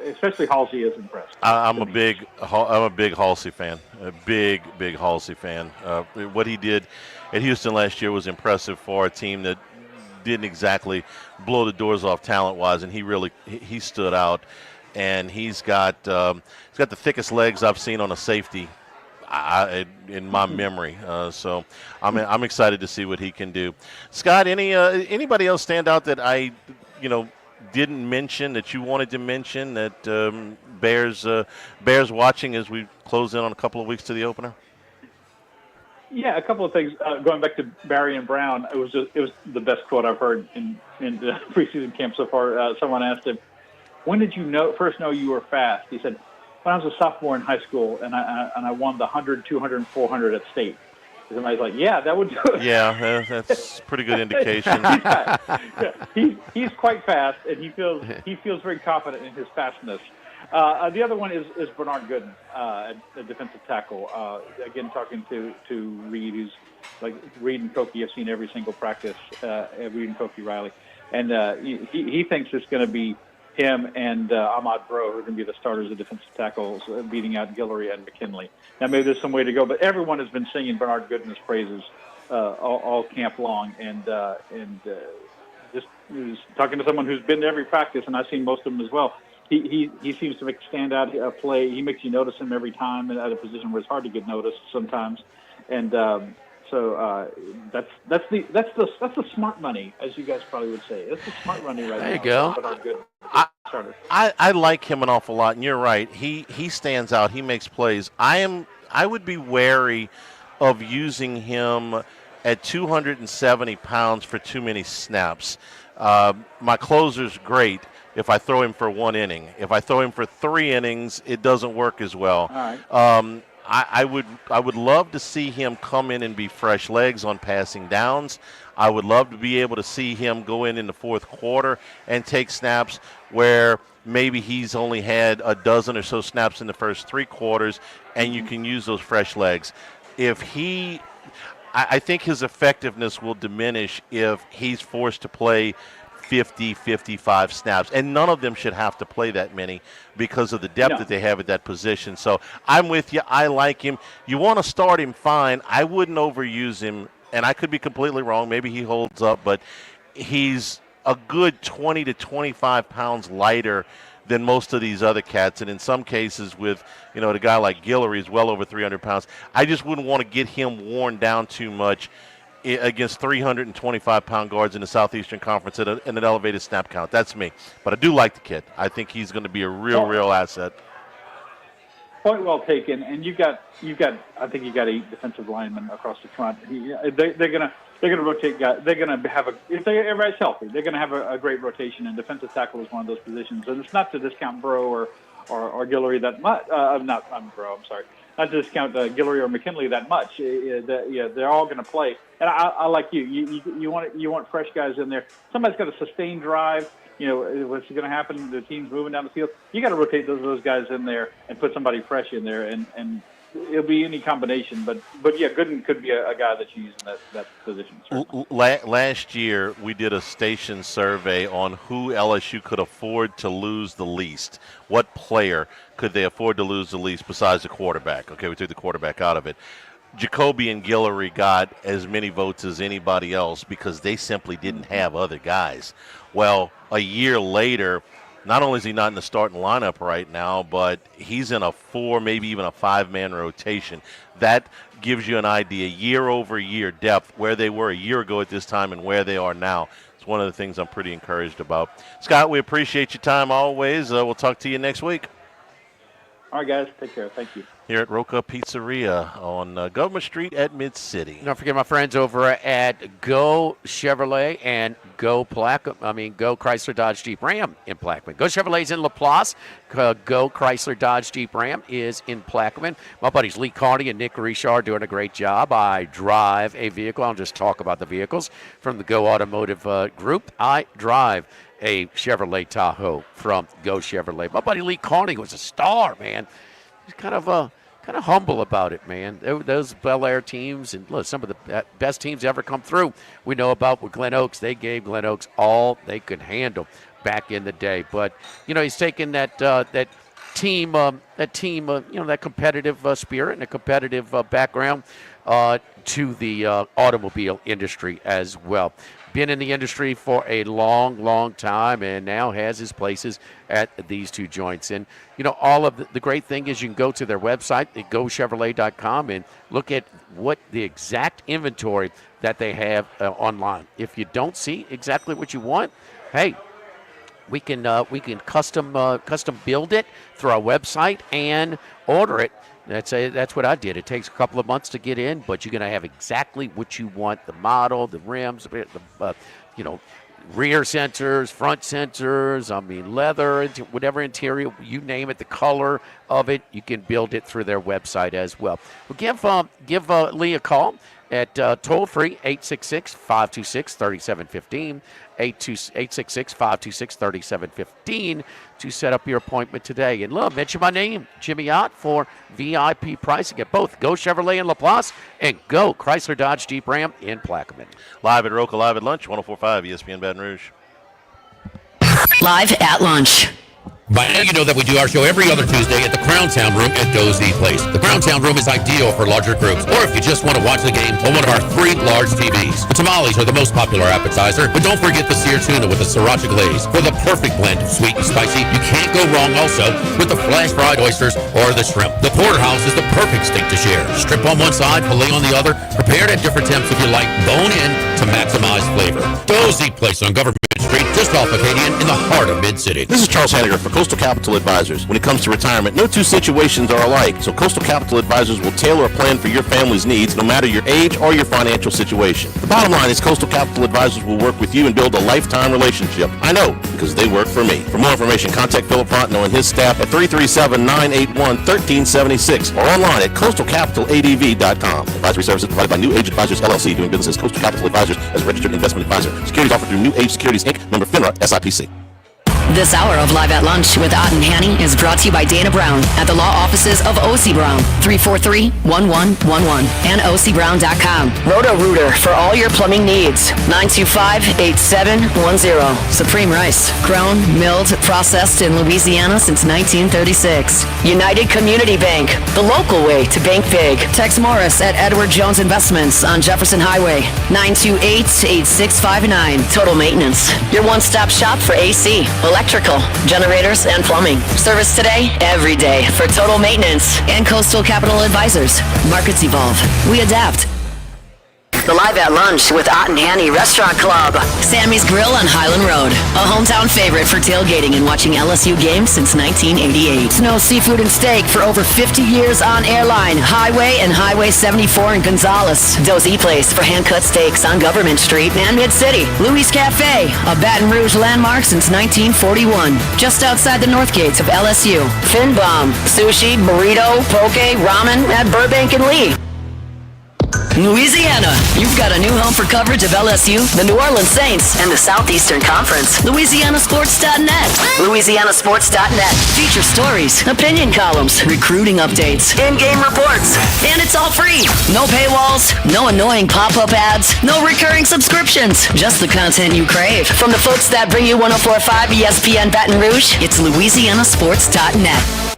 Especially Halsey is impressed. I'm a big Halsey fan. A big Halsey fan. What he did at Houston last year was impressive for a team that didn't exactly blow the doors off talent-wise, and he stood out. And he's got the thickest legs I've seen on a safety in my memory. So I'm excited to see what he can do. Scott, anybody else stand out that I didn't mention that you wanted to mention that bears watching as we close in on a couple of weeks to the opener? Yeah, a couple of things. Going back to Barry and Brown, it was the best quote I've heard in the preseason camp so far. Someone asked him, "When did you first know you were fast?" He said, "When I was a sophomore in high school and I won the 100, 200, and 400 at state." Somebody's like, "Yeah, that would do it." Yeah, that's a pretty good indication. He's quite fast, and he feels very confident in his fastness. The other one is Bernard Gooden, the defensive tackle. Again, talking to Reed, who's like Reed and Koki. I've seen every single practice. Reed and Koki Riley, and he thinks it's going to be him and Ahmad Bro, who are going to be the starters of defensive tackles, beating out Guillory and McKinley. Now, maybe there's some way to go, but everyone has been singing Bernard Gooden's praises all camp long, and just talking to someone who's been to every practice, and I've seen most of them as well. He seems to make a standout play. He makes you notice him every time at a position where it's hard to get noticed sometimes, and so that's the smart money, as you guys probably would say. That's the smart money right now. There you go. Bernard Gooden. I like him an awful lot, and you're right. He stands out. He makes plays. I would be wary of using him at 270 pounds for too many snaps. My closer's great if I throw him for 1 inning. If I throw him for 3 innings, it doesn't work as well. All right. I would love to see him come in and be fresh legs on passing downs. I would love to be able to see him go in the fourth quarter and take snaps where maybe he's only had a dozen or so snaps in the first 3 quarters, and you can use those fresh legs. I think his effectiveness will diminish if he's forced to play 50, 55 snaps, and none of them should have to play that many because of the depth that they have at that position. So I'm with you. I like him. You want to start him, fine. I wouldn't overuse him, and I could be completely wrong. Maybe he holds up, but he's a good 20 to 25 pounds lighter than most of these other cats. And in some cases with, the guy like Guillory is well over 300 pounds. I just wouldn't want to get him worn down too much against 325-pound guards in the Southeastern Conference at an elevated snap count. That's me. But I do like the kid. I think he's going to be a real asset. Point well taken. And I think you got 8 defensive linemen across the front. They're going to rotate guys. They're going to have if everybody's healthy, they're going to have a great rotation. And defensive tackle is one of those positions. And it's not to discount Burrow or Guillory that much. I'm Burrow. I'm sorry. Not to discount Guillory or McKinley that much. They're all going to play. And I like you. You want fresh guys in there. Somebody's got a sustained drive. What's going to happen? The team's moving down the field. You got to rotate those guys in there and put somebody fresh in there, and it'll be any combination. But yeah, Gooden could be a guy that you use in that position. Last year, we did a station survey on who LSU could afford to lose the least. What player could they afford to lose the least besides the quarterback? Okay, we took the quarterback out of it. Jacoby and Guillory got as many votes as anybody else because they simply didn't have other guys. Well, a year later, not only is he not in the starting lineup right now, but he's in a 4, maybe even a 5-man rotation. That gives you an idea, year-over-year depth, where they were a year ago at this time and where they are now. It's one of the things I'm pretty encouraged about. Scott, we appreciate your time always. We'll talk to you next week. All right, guys. Take care. Thank you. Here at Rocca Pizzeria on Government Street at Mid-City. Don't forget my friends over at Go Chevrolet and Go Chrysler Dodge Jeep Ram in Plaquemine. Go Chevrolet's in LaPlace. Go Chrysler Dodge Jeep Ram is in Plaquemine. My buddies Lee Carney and Nick Richard are doing a great job. I drive a vehicle. I'll just talk about the vehicles from the Go Automotive group. I drive a Chevrolet Tahoe from Go Chevrolet. My buddy Lee Carney was a star, man. He's kind of humble about it, man. Those Bel Air teams and look, some of the best teams ever come through. We know about with Glen Oaks. They gave Glen Oaks all they could handle back in the day. But he's taken that team, that competitive spirit and a competitive background to the automobile industry as well. Been in the industry for a long time and now has his places at these two joints. And, all of the great thing is you can go to their website at gochevrolet.com and look at what the exact inventory that they have online. If you don't see exactly what you want, hey, we can custom build it through our website and order it. That's what I did. It takes a couple of months to get in, but you're going to have exactly what you want: the model, the rims, the rear sensors, front sensors. Leather, whatever interior, you name it, the color of it. You can build it through their website as well. Well, give Lee a call at toll-free 866-526-3715, 866-526-3715 to set up your appointment today. And look, mention my name, Jimmy Ott, for VIP pricing at both Go Chevrolet in LaPlace and Go Chrysler Dodge Jeep Ram in Plaquemine. Live at Rocca, live at lunch, 104.5 ESPN Baton Rouge. Live at lunch. By now you know that we do our show every other Tuesday at the Crown Town Room at Dozy Place. The Crown Town Room is ideal for larger groups, or if you just want to watch the game on one of our 3 large TVs. The tamales are the most popular appetizer, but don't forget the seared tuna with the sriracha glaze. For the perfect blend of sweet and spicy, you can't go wrong also with the flash fried oysters or the shrimp. The porterhouse is the perfect steak to share. Strip on one side, filet on the other, prepared at different temps if you like, bone in to maximize flavor. Dozy Place on Government Street, just off Acadian in the heart of Mid-City. This is Charles Hanniger for Coastal Capital Advisors. When it comes to retirement, no two situations are alike, so Coastal Capital Advisors will tailor a plan for your family's needs, no matter your age or your financial situation. The bottom line is Coastal Capital Advisors will work with you and build a lifetime relationship. I know, because they work for me. For more information, contact Philip Fontenot and his staff at 337-981-1376 or online at coastalcapitaladv.com. Advisory services provided by New Age Advisors, LLC, doing business as Coastal Capital Advisors as a registered investment advisor. Securities offered through New Age Securities, Inc., member FINRA, SIPC. This hour of Live at Lunch with Ott and Hanny is brought to you by Dana Brown at the law offices of O.C. Brown, 343-1111, and ocbrown.com. Roto-Rooter for all your plumbing needs, 925-8710. Supreme Rice, grown, milled, processed in Louisiana since 1936. United Community Bank, the local way to bank big. Tex Morris at Edward Jones Investments on Jefferson Highway, 928-8659. Total Maintenance, your one-stop shop for AC, electrical, generators, and plumbing. Service today, every day for total maintenance. And Coastal Capital Advisors. Markets evolve. We adapt. The Live at Lunch with Ott and Annie Restaurant Club. Sammy's Grill on Highland Road. A hometown favorite for tailgating and watching LSU games since 1988. Snow Seafood and Steak for over 50 years on Airline, Highway, and Highway 74 in Gonzales. Dozy Place for hand-cut steaks on Government Street and Mid-City. Louis Cafe, a Baton Rouge landmark since 1941. Just outside the north gates of LSU. Fin Bomb, sushi, burrito, poke, ramen at Burbank and Lee. Louisiana, you've got a new home for coverage of LSU, the New Orleans Saints, and the Southeastern Conference. LouisianaSports.net. LouisianaSports.net. Feature stories, opinion columns, recruiting updates, in-game reports. And it's all free. No paywalls, no annoying pop-up ads, no recurring subscriptions. Just the content you crave. From the folks that bring you 104.5 ESPN Baton Rouge, it's LouisianaSports.net.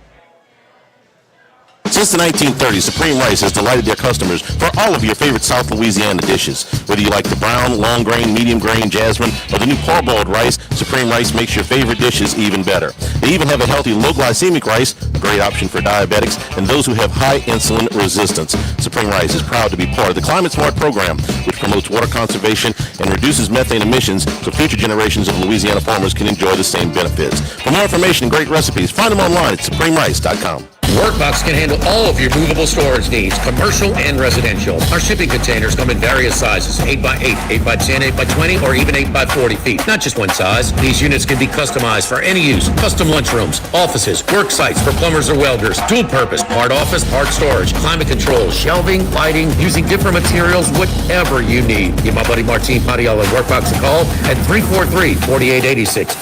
Since the 1930s, Supreme Rice has delighted their customers for all of your favorite South Louisiana dishes. Whether you like the brown, long grain, medium grain, jasmine, or the new parboiled rice, Supreme Rice makes your favorite dishes even better. They even have a healthy low glycemic rice, a great option for diabetics and those who have high insulin resistance. Supreme Rice is proud to be part of the Climate Smart program, which promotes water conservation and reduces methane emissions so future generations of Louisiana farmers can enjoy the same benefits. For more information and great recipes, find them online at supremerice.com. Workbox can handle all of your movable storage needs, commercial and residential. Our shipping containers come in various sizes, 8x8, 8x10, 8x20, or even 8x40 feet. Not just one size. These units can be customized for any use. Custom lunchrooms, offices, work sites for plumbers or welders, dual purpose, part office, part storage, climate control, shelving, lighting, using different materials, whatever you need. Give my buddy Martin Patiello at Workbox a call at 343-4886,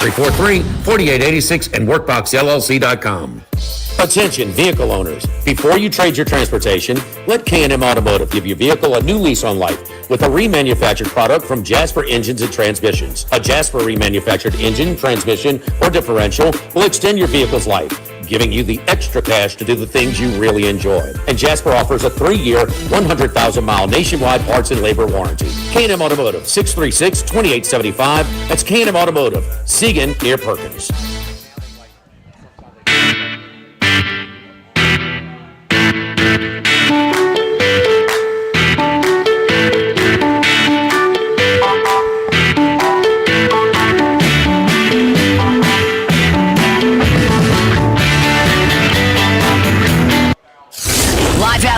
343-4886, and workboxllc.com. Attention vehicle owners, before you trade your transportation, let K&M Automotive give your vehicle a new lease on life with a remanufactured product from Jasper Engines and Transmissions. A Jasper remanufactured engine, transmission, or differential will extend your vehicle's life, giving you the extra cash to do the things you really enjoy. And Jasper offers a 3-year, 100,000-mile nationwide parts and labor warranty. K&M Automotive, 636-2875. That's K&M Automotive, Siegen near Perkins.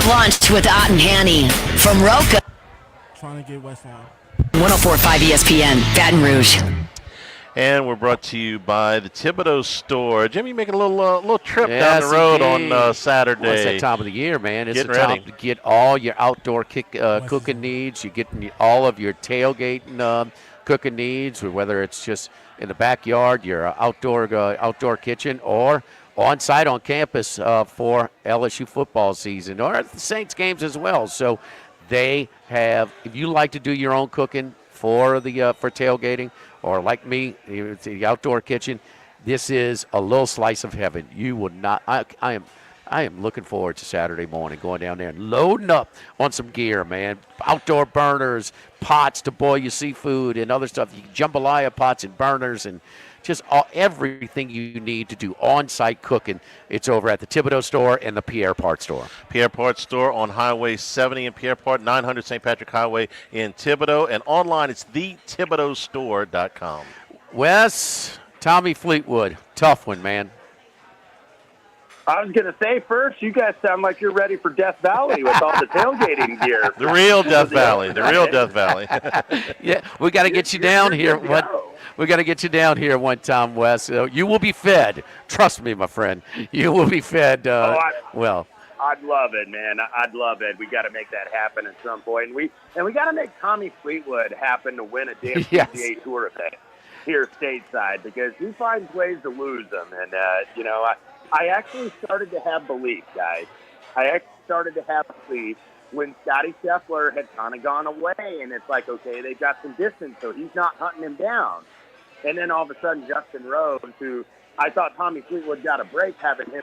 Lunch with Ott and Hanny from Rocca. Trying to get West Side. 104.5 ESPN, Baton Rouge. And we're brought to you by the Thibodeau Store. Jimmy, making a little trip down the road on Saturday. Well, it's that time of the year, man. It's Getting the time ready. to get all your outdoor cooking needs. You get all of your tailgating cooking needs, whether it's just in the backyard, your outdoor kitchen, or on-site on campus for LSU football season, or the Saints games as well. So they have, if you like to do your own cooking for tailgating, or like me, the outdoor kitchen, this is a little slice of heaven. You would not, I am looking forward to Saturday morning, going down there and loading up on some gear, man. Outdoor burners, pots to boil your seafood and other stuff. Jambalaya pots and burners and just everything you need to do on-site cooking. It's over at the Thibodeau Store and the Pierre Part Store. Pierre Part Store on Highway 70 in Pierre Part, 900 St. Patrick Highway in Thibodeau. And online, it's thethibodeaustore.com. Wes, Tommy Fleetwood, tough one, man. I was going to say first, you guys sound like you're ready for Death Valley with all the tailgating gear. The real Death Valley. The real Death Valley. Yeah, we got to get you down here. We got to get you down here one time, Wes. You will be fed. Trust me, my friend. You will be fed. Well, I'd love it, man. I'd love it. We got to make that happen at some point. And we got to make Tommy Fleetwood happen to win a damn PGA Tour event here stateside, because he finds ways to lose them. And I actually started to have belief, guys. I actually started to have belief when Scotty Scheffler had kind of gone away, and it's like, okay, they've got some distance, so he's not hunting him down. And then all of a sudden, Justin Rose, who I thought Tommy Fleetwood got a break having him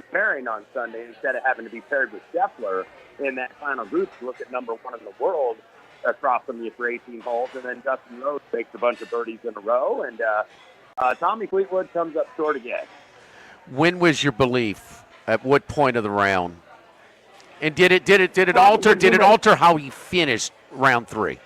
pairing on Sunday instead of having to be paired with Scheffler in that final group to look at number one in the world across from you for 18 holes. And then Justin Rose makes a bunch of birdies in a row. And Tommy Fleetwood comes up short again. When was your belief? At what point of the round? And did it alter? Did it alter how he finished round 3?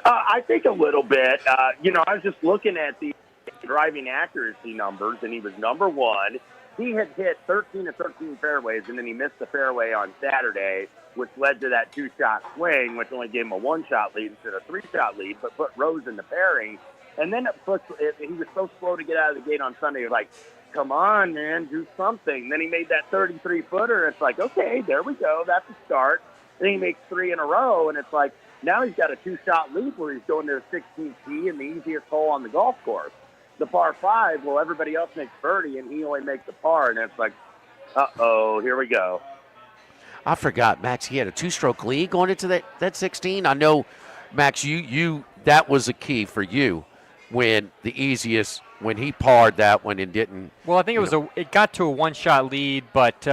I think a little bit. I was just looking at the driving accuracy numbers, and he was number 1. He had hit 13 of 13 fairways, and then he missed the fairway on Saturday, which led to that 2-shot swing, which only gave him a 1-shot lead instead of a 3-shot lead, but put Rose in the pairing. And then he was so slow to get out of the gate on Sunday. He was like, come on, man, do something. Then he made that 33-footer. It's like, okay, there we go. That's a start. Then he makes 3 in a row, and it's like, now he's got a 2-shot lead where he's going to the 16th tee and the easiest hole on the golf course. The par 5, well, everybody else makes birdie, and he only makes the par, and it's like, uh-oh, here we go. I forgot, Max, he had a 2-stroke lead going into that 16. I know, Max, you that was a key for you when he parred that one and didn't. Well, I think it got to a 1-shot lead, but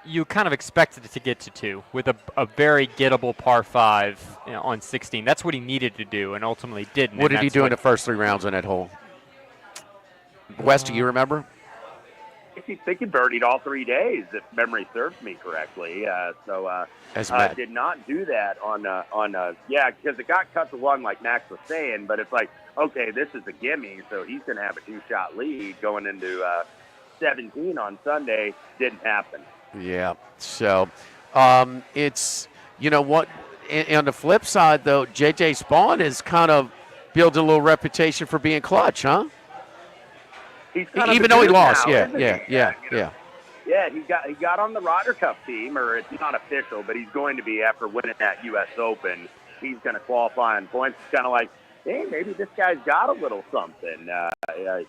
you kind of expected it to get to 2 with a very gettable par 5 on 16. That's what he needed to do, and ultimately didn't. What did he do in the first 3 rounds on that hole? Wes, do you remember? I think he birdied all 3 days, if memory serves me correctly. Did not do that because it got cut to 1 like Max was saying, but it's like, okay, this is a gimme, so he's going to have a 2-shot lead going into 17 on Sunday. Didn't happen. Yeah, so it's, what, on the flip side, though, J.J. Spawn has kind of built a little reputation for being clutch, huh? Even though he lost, now, yeah. Yeah, he got on the Ryder Cup team, or it's not official, but he's going to be after winning that U.S. Open. He's going to qualify on points. It's kind of like, hey, maybe this guy's got a little something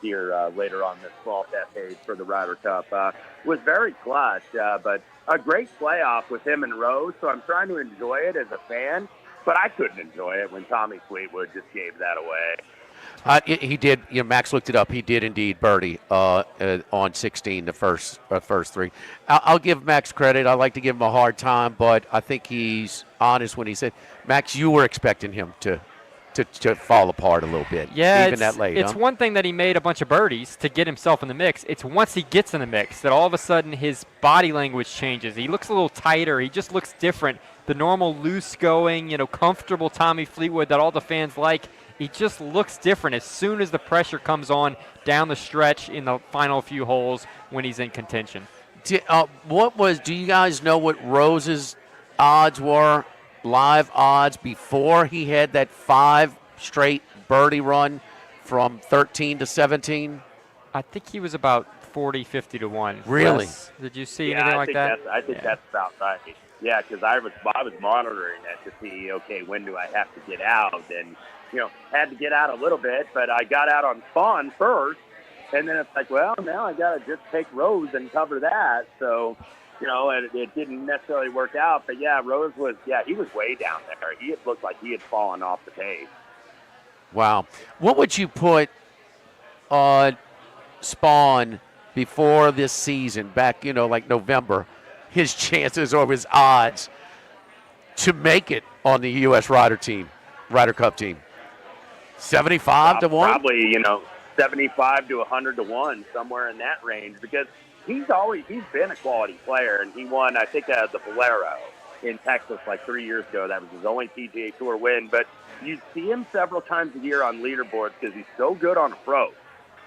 here later on this fall decade for the Ryder Cup. Was very clutch, but a great playoff with him and Rose, so I'm trying to enjoy it as a fan, but I couldn't enjoy it when Tommy Fleetwood just gave that away. He did. Max looked it up. He did indeed birdie on 16, the first 3. I'll give Max credit. I like to give him a hard time, but I think he's honest when he said, Max, you were expecting him to fall apart a little bit. Yeah, even that late. It's one thing that he made a bunch of birdies to get himself in the mix. It's once he gets in the mix that all of a sudden his body language changes. He looks a little tighter. He just looks different. The normal loose-going, comfortable Tommy Fleetwood that all the fans like, he just looks different as soon as the pressure comes on down the stretch in the final few holes when he's in contention. Do you guys know what Rose's odds were, live odds, before he had that 5 straight birdie run from 13 to 17? I think he was about 40, 50 to 1. Really? Yes. Did you see anything like that? I think that's about right. Yeah, because I was monitoring that to see, okay, when do I have to get out? And, had to get out a little bit, but I got out on Spawn first, and then it's like, well, now I got to just take Rose and cover that. So, it didn't necessarily work out. But, yeah, Rose he was way down there. He looked like he had fallen off the pace. Wow. What would you put on Spawn before this season, back, like November, his chances or his odds to make it on the U.S. Ryder Cup team? 75 to 1? Probably, 75 to 100 to 1, somewhere in that range, because he's been a quality player, and he won, I think, the Valero in Texas like 3 years ago. That was his only PGA Tour win, but you see him several times a year on leaderboards because he's so good on approach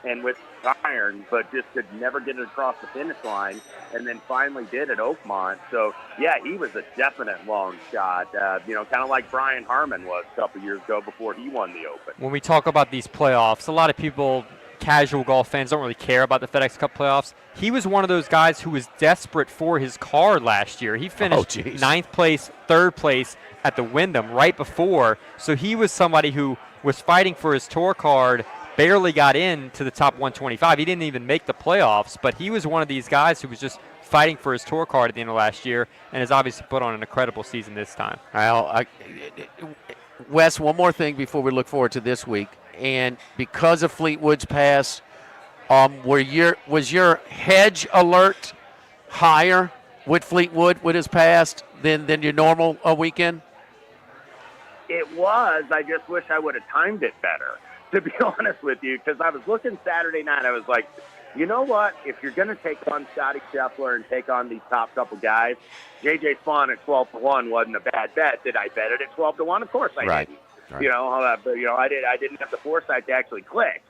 and with iron, but just could never get it across the finish line, and then finally did at Oakmont. So, yeah, he was a definite long shot, kind of like Brian Harmon was a couple years ago before he won the Open. When we talk about these playoffs, a lot of people, casual golf fans, don't really care about the FedEx Cup playoffs. He was one of those guys who was desperate for his card last year. He finished 9th place, 3rd place at the Wyndham right before, so he was somebody who was fighting for his tour card, barely got into the top 125. He didn't even make the playoffs, but he was one of these guys who was just fighting for his tour card at the end of last year and has obviously put on an incredible season this time. Wes, one more thing before we look forward to this week. And because of Fleetwood's pass, was your hedge alert higher with Fleetwood with his pass than your normal weekend? It was. I just wish I would have timed it better. to be honest with you, because I was looking Saturday night. I was like, you know what? If you're going to take on Scotty Scheffler and take on these top couple guys, J.J. Spawn at 12-1 wasn't a bad bet. Did I bet it at 12-1? Of course I didn't. Right. I didn't have the foresight to actually click.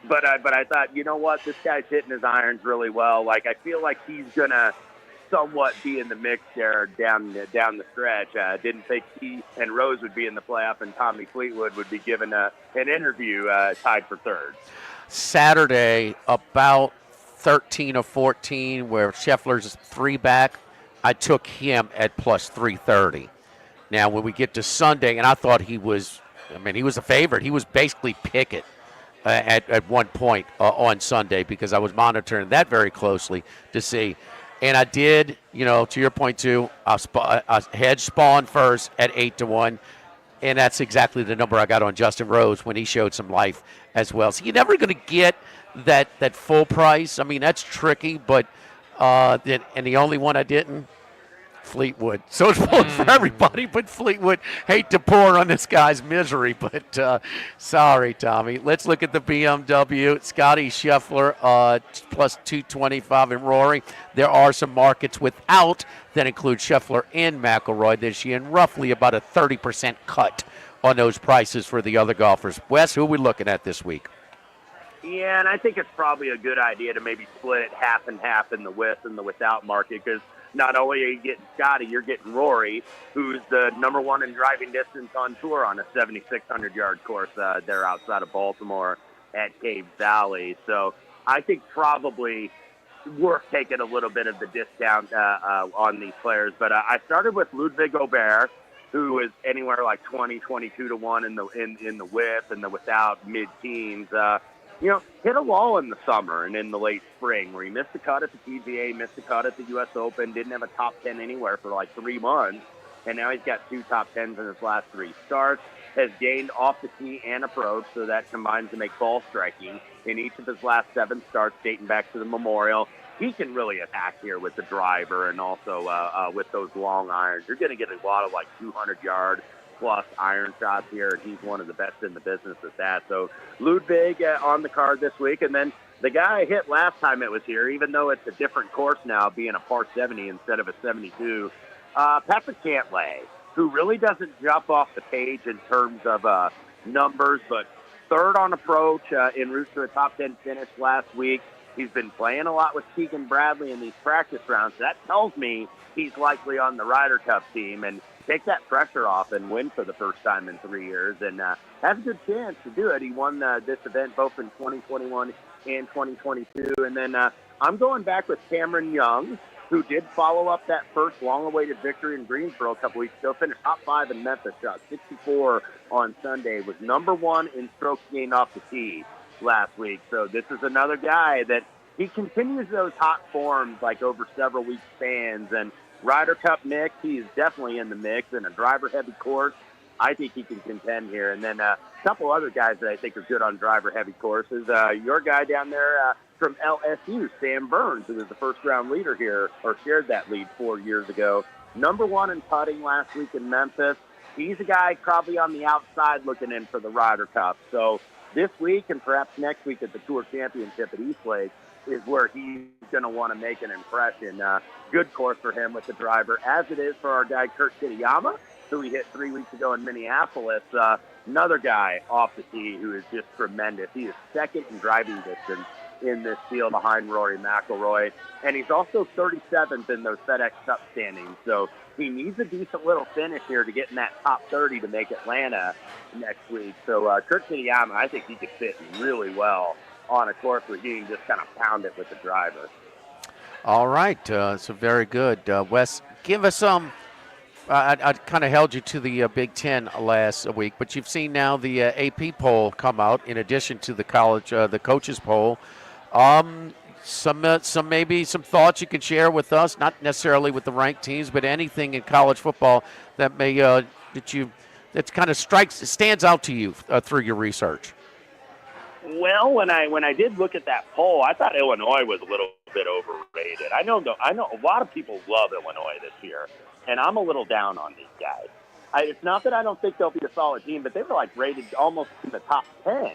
But I thought, you know what? This guy's hitting his irons really well. Like, I feel like he's going to somewhat be in the mix there down the stretch. Didn't think he and Rose would be in the playoff, and Tommy Fleetwood would be given an interview tied for third. Saturday, about 13 or 14, where Scheffler's 3 back, I took him at plus 330. Now, when we get to Sunday, and I thought he was a favorite. He was basically Pickett at one point on Sunday, because I was monitoring that very closely to see. And I did, to your point too, I hedged Spawn first at 8-1, and that's exactly the number I got on Justin Rose when he showed some life as well. So you're never going to get that full price. I mean, that's tricky, but and the only one I didn't, Fleetwood. So it's pulling for everybody, but Fleetwood. Hate to pour on this guy's misery, but sorry, Tommy. Let's look at the BMW. Scotty Scheffler plus 225 and Rory. There are some markets without that include Scheffler and McIlroy this year, and roughly about a 30% cut on those prices for the other golfers. Wes, who are we looking at this week? Yeah, and I think it's probably a good idea to maybe split it half and half in the with and the without market, because not only are you getting Scotty, you're getting Rory, who's the number one in driving distance on tour on a 7,600-yard course there outside of Baltimore at Cave Valley. So I think probably worth taking a little bit of the discount on these players. But I started with Ludwig Aubert, who is anywhere like 20, 22-1 in the with and the without mid-teens. Hit a wall in the summer and in the late spring where he missed the cut at the PGA, missed the cut at the U.S. Open, didn't have a top 10 anywhere for like 3 months, and now he's got 2 top 10s in his last 3 starts, has gained off the tee and approach, so that combines to make ball striking in each of his last 7 starts dating back to the Memorial. He can really attack here with the driver and also with those long irons. You're going to get a lot of like 200-yard plus iron shots here, and he's one of the best in the business at that. So Ludwig on the card this week. And then the guy I hit last time it was here, even though it's a different course now, being a par 70 instead of a 72, Patrick Cantlay, who really doesn't jump off the page in terms of numbers, but third on approach en route to a top 10 finish last week. He's been playing a lot with Keegan Bradley in these practice rounds. That tells me he's likely on the Ryder Cup team, and take that pressure off and win for the first time in 3 years, and has a good chance to do it. He won this event both in 2021 and 2022. And then I'm going back with Cameron Young, who did follow up that first long-awaited victory in Greensboro a couple weeks ago, finished top 5 in Memphis, shot 64 on Sunday, was number 1 in strokes gained off the tee last week. So this is another guy that he continues those hot forms like over several week spans, and Ryder Cup mix, he is definitely in the mix. In a driver-heavy course, I think he can contend here. And then a couple other guys that I think are good on driver-heavy courses. Your guy down there from LSU, Sam Burns, who was the first-round leader here, or shared that lead 4 years ago. Number 1 in putting last week in Memphis. He's a guy probably on the outside looking in for the Ryder Cup. So this week and perhaps next week at the Tour Championship at Eastlake is where he's going to want to make an impression. Good course for him with the driver, as it is for our guy Kurt Kitayama, who we hit 3 weeks ago in Minneapolis. Another guy off the tee who is just tremendous. He is second in driving distance in this field behind Rory McIlroy, and he's also 37th in those FedEx Cup standings. So he needs a decent little finish here to get in that top 30 to make Atlanta next week. So Kurt Kitayama, I think he could fit really well on a course where he can just kind of pound it with the driver. All right, so very good. Wes, give us some. I kind of held you to the Big Ten last week, but you've seen now the AP poll come out in addition to the coaches poll. Some maybe some thoughts you could share with us, not necessarily with the ranked teams, but anything in college football that may that kind of stands out to you through your research. Well, when I did look at that poll, I thought Illinois was a little bit overrated. I know a lot of people love Illinois this year, and I'm a little down on these guys. It's not that I don't think they'll be a solid team, but they were like rated almost in the top 10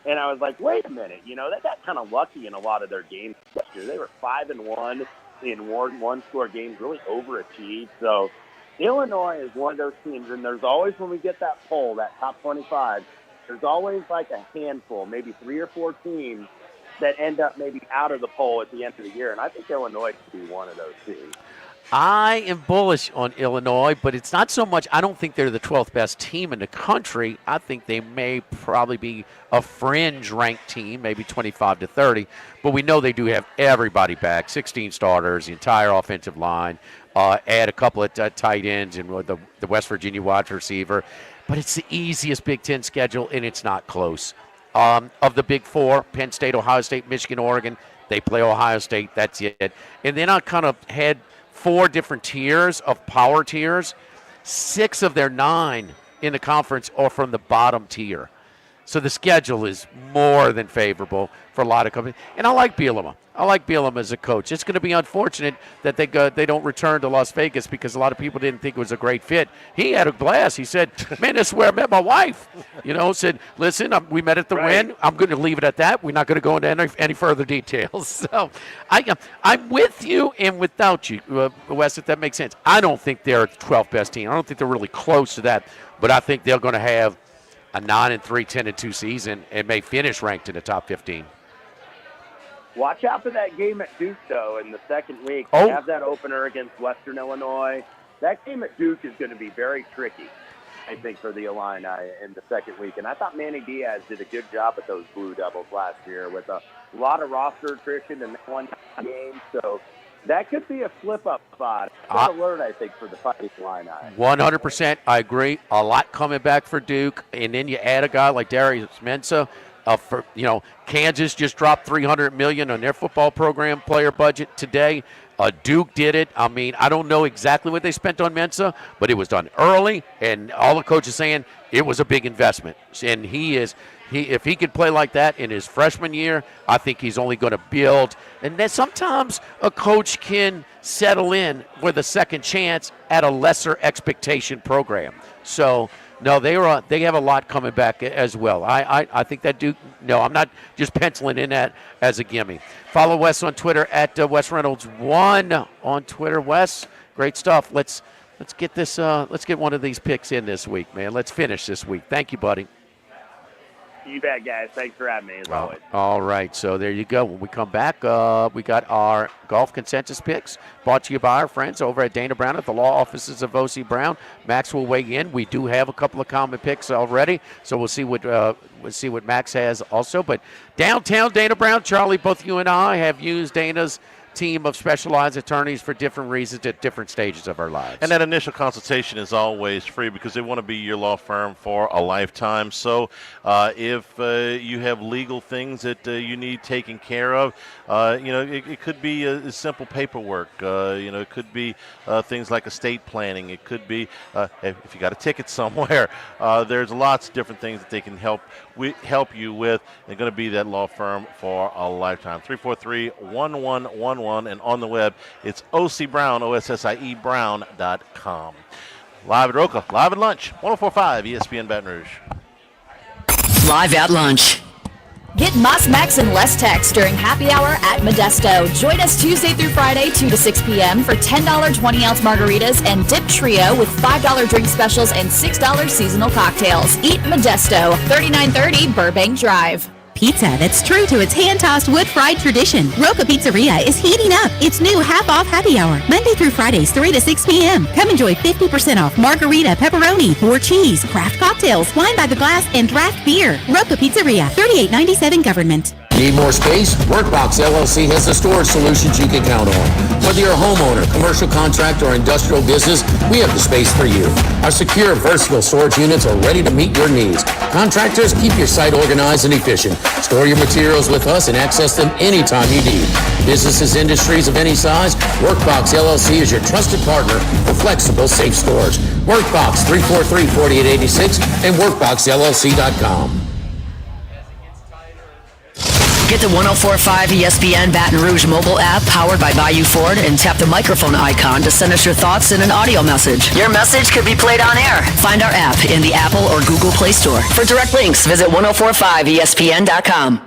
And I was like, wait a minute, they got kind of lucky in a lot of their games last year. They were 5-1 in one-score games, really overachieved. So Illinois is one of those teams, and there's always, when we get that poll, that top 25, there's always like a handful, maybe 3 or 4 teams that end up maybe out of the poll at the end of the year. And I think Illinois could be one of those teams. I am bullish on Illinois, but it's not so much. I don't think they're the 12th best team in the country. I think they may probably be a fringe ranked team, maybe 25 to 30. But we know they do have everybody back, 16 starters, the entire offensive line, add a couple of tight ends and the West Virginia wide receiver. But it's the easiest Big Ten schedule, and it's not close. Of the Big Four, Penn State, Ohio State, Michigan, Oregon, they play Ohio State. That's it. And then I kind of had 4 different tiers of power tiers. 6 of their 9 in the conference are from the bottom tier. So the schedule is more than favorable for a lot of companies. And I like Bielema. I like Bielema as a coach. It's going to be unfortunate that they don't return to Las Vegas because a lot of people didn't think it was a great fit. He had a blast. He said, man, this is where I met my wife. Said, listen, we met at the Wynn. I'm going to leave it at that. We're not going to go into any further details. So I'm with you and without you, Wes, if that makes sense. I don't think they're the 12th best team. I don't think they're really close to that. But I think they're going to have a 9-3, 10-2 season and may finish ranked in the top 15. Watch out for that game at Duke, though, in the second week. They have that opener against Western Illinois. That game at Duke is going to be very tricky, I think, for the Illini in the second week. And I thought Manny Diaz did a good job at those Blue Devils last year with a lot of roster attrition in that one game. So that could be a slip-up spot. Good alert, I think, for the Fighting Illini. 100%. I agree. A lot coming back for Duke. And then you add a guy like Darius Mensah. Kansas just dropped $300 million on their football program player budget today. Duke did it. I mean, I don't know exactly what they spent on Mensah, but it was done early, and all the coaches saying it was a big investment. And if he could play like that in his freshman year, I think he's only going to build. And then sometimes a coach can settle in with a second chance at a lesser expectation program. So. No, they have a lot coming back as well. I think that Duke. No, I'm not just penciling in that as a gimme. Follow Wes on Twitter at Wes Reynolds 1 on Twitter. Wes, great stuff. Let's get this. Let's get one of these picks in this week, man. Let's finish this week. Thank you, buddy. You bet, guys. Thanks for having me, as always. All right, so there you go. When we come back, we got our golf consensus picks brought to you by our friends over at Dana Brown at the law offices of O.C. Brown. Max will weigh in. We do have a couple of common picks already, so we'll see what Max has also. But downtown Dana Brown, Charlie, both you and I have used Dana's team of specialized attorneys for different reasons at different stages of our lives. And that initial consultation is always free because they want to be your law firm for a lifetime. So if you have legal things that you need taken care of, it could be a simple paperwork. It could be things like estate planning. It could be if you got a ticket somewhere. There's lots of different things that they can help you with. They're going to be that law firm for a lifetime. 343-1111. And on the web, it's OC Brown, O-S-S-I-E Brown.com. Live at Rocca, live at lunch, 104.5 ESPN Baton Rouge. Live at lunch. Get Moss, Max, and Les Tex during happy hour at Modesto. Join us Tuesday through Friday, 2 to 6 p.m. for $10 20-ounce margaritas and Dip Trio with $5 drink specials and $6 seasonal cocktails. Eat Modesto, 3930 Burbank Drive. Pizza that's true to its hand-tossed wood-fried tradition. Rocca Pizzeria is heating up its new half-off happy hour, Monday through Fridays, 3 to 6 p.m. Come enjoy 50% off margarita, pepperoni, 4 cheese, craft cocktails, wine by the glass, and draft beer. Rocca Pizzeria, 3897 Government. Need more space? Workbox LLC has the storage solutions you can count on. Whether you're a homeowner, commercial contractor, or industrial business, we have the space for you. Our secure, versatile storage units are ready to meet your needs. Contractors, keep your site organized and efficient. Store your materials with us and access them anytime you need. Businesses, industries of any size, Workbox LLC is your trusted partner for flexible, safe storage. Workbox 343-4886 and WorkboxLLC.com. Get the 104.5 ESPN Baton Rouge mobile app powered by Bayou Ford and tap the microphone icon to send us your thoughts in an audio message. Your message could be played on air. Find our app in the Apple or Google Play Store. For direct links, visit 1045ESPN.com.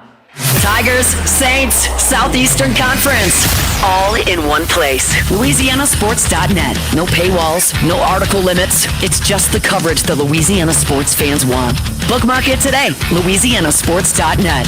Tigers, Saints, Southeastern Conference. All in one place. LouisianaSports.net. No paywalls, no article limits. It's just the coverage the Louisiana sports fans want. Bookmark it today. LouisianaSports.net.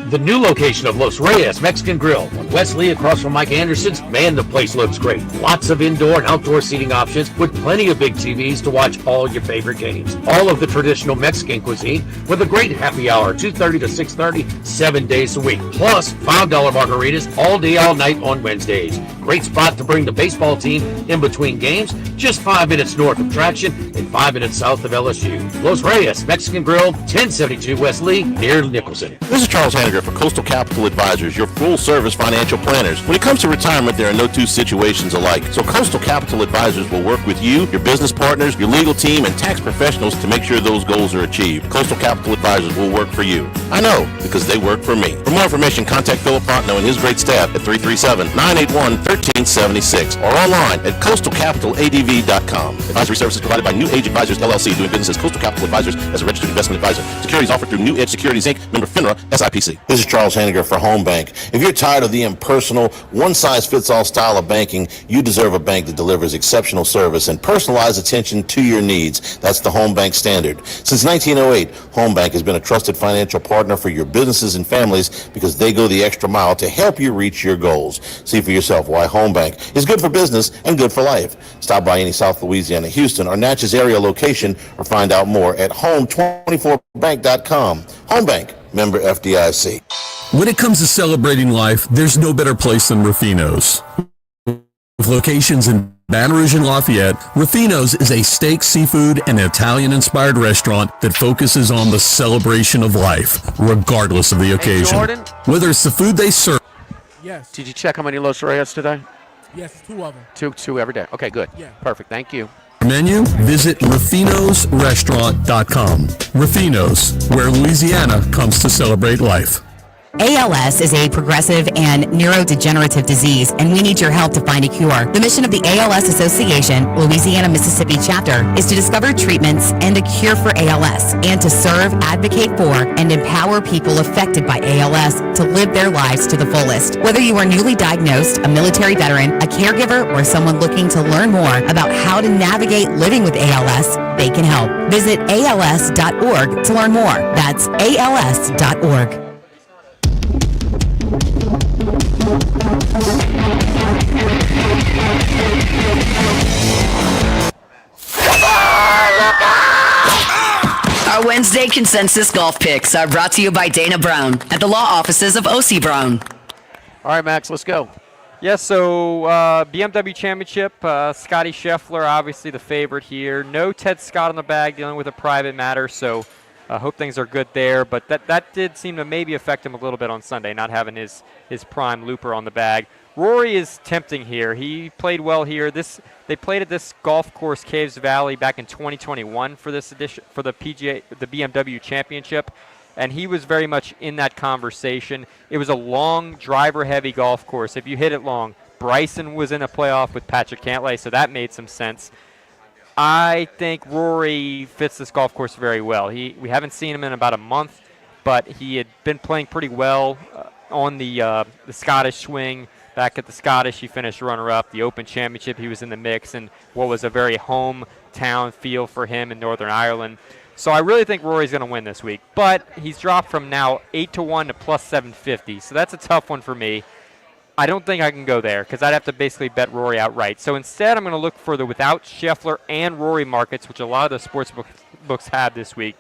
The new location of Los Reyes Mexican Grill on Wesley across from Mike Anderson's. Man, the place looks great. Lots of indoor and outdoor seating options with plenty of big TVs to watch all your favorite games. All of the traditional Mexican cuisine with a great happy hour, 2:30 to 6:30, 7 days a week. Plus $5 margaritas all day, all night on Wednesdays. Great spot to bring the baseball team in between games. Just 5 minutes north of Traction and 5 minutes south of LSU. Los Reyes Mexican Grill, 1072 West Lee, near Nicholson. This is Charles Hanniger for Coastal Capital Advisors, your full-service financial planners. When it comes to retirement, there are no two situations alike. So Coastal Capital Advisors will work with you, your business partners, your legal team, and tax professionals to make sure those goals are achieved. Coastal Capital Advisors will work for you. I know, because they work for me. For more information, contact Philip Ponto and his great staff at 337-981-1376 or online at coastalcapitaladv.com. Advisory services provided by New Age Advisors, LLC, doing business as Coastal Capital Advisors as a registered investment advisor. Securities offered through New Edge Securities, Inc., member FINRA, SIPC. This is Charles Hanniger for Home Bank. If you're tired of the impersonal, one-size-fits-all style of banking, you deserve a bank that delivers exceptional service and personalized attention to your needs. That's the Home Bank standard. Since 1908, Home Bank has been a trusted financial partner for your businesses and families because they go the extra mile to help you reach your goals. See for yourself why Home Bank is good for business and good for life. Stop by any South Louisiana, Houston, or Natchez area location or find out more at home24bank.com. Home Bank, member FDIC. When it comes to celebrating life, there's no better place than Ruffino's. With locations in Baton Rouge and Lafayette, Ruffino's is a steak, seafood, and Italian-inspired restaurant that focuses on the celebration of life, regardless of the occasion. Jordan? Whether it's the food they serve. Yes. Did you check how many Los Reyes today? Yes, 2 of them. Two every day. Okay, good. Yeah. Perfect. Thank you. Menu, visit ruffinosrestaurant.com. Ruffino's, where Louisiana comes to celebrate life. ALS is a progressive and neurodegenerative disease, and we need your help to find a cure. The mission of the ALS Association, Louisiana-Mississippi chapter, is to discover treatments and a cure for ALS, and to serve, advocate for, and empower people affected by ALS to live their lives to the fullest. Whether you are newly diagnosed, a military veteran, a caregiver, or someone looking to learn more about how to navigate living with ALS, they can help. Visit als.org to learn more. That's als.org. Our Wednesday consensus golf picks are brought to you by Dana Brown at the law offices of O.C. Brown. All right, Max, let's go. Yeah, so BMW Championship, Scotty Scheffler, obviously the favorite here. No Ted Scott on the bag, dealing with a private matter, so I hope things are good there. But that did seem to maybe affect him a little bit on Sunday, not having his prime looper on the bag. Rory is tempting here. He played well here. They played at this golf course, Caves Valley, back in 2021 for this edition, for the BMW Championship, and he was very much in that conversation. It was a long, driver-heavy golf course. If you hit it long, Bryson was in a playoff with Patrick Cantlay, so that made some sense. I think Rory fits this golf course very well. We haven't seen him in about a month, but he had been playing pretty well on the Scottish swing. Back at the Scottish, he finished runner-up. The Open Championship, he was in the mix, and what was a very hometown feel for him in Northern Ireland. So I really think Rory's going to win this week. But he's dropped from now 8-1 to plus 750, so that's a tough one for me. I don't think I can go there because I'd have to basically bet Rory outright. So instead, I'm going to look for the without Scheffler and Rory markets, which a lot of the sports books have this week.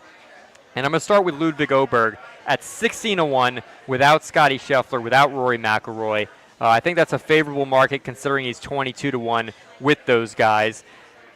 And I'm going to start with Ludwig Oberg at 16-1 without Scotty Scheffler, without Rory McIlroy. I think that's a favorable market considering he's 22-1 with those guys.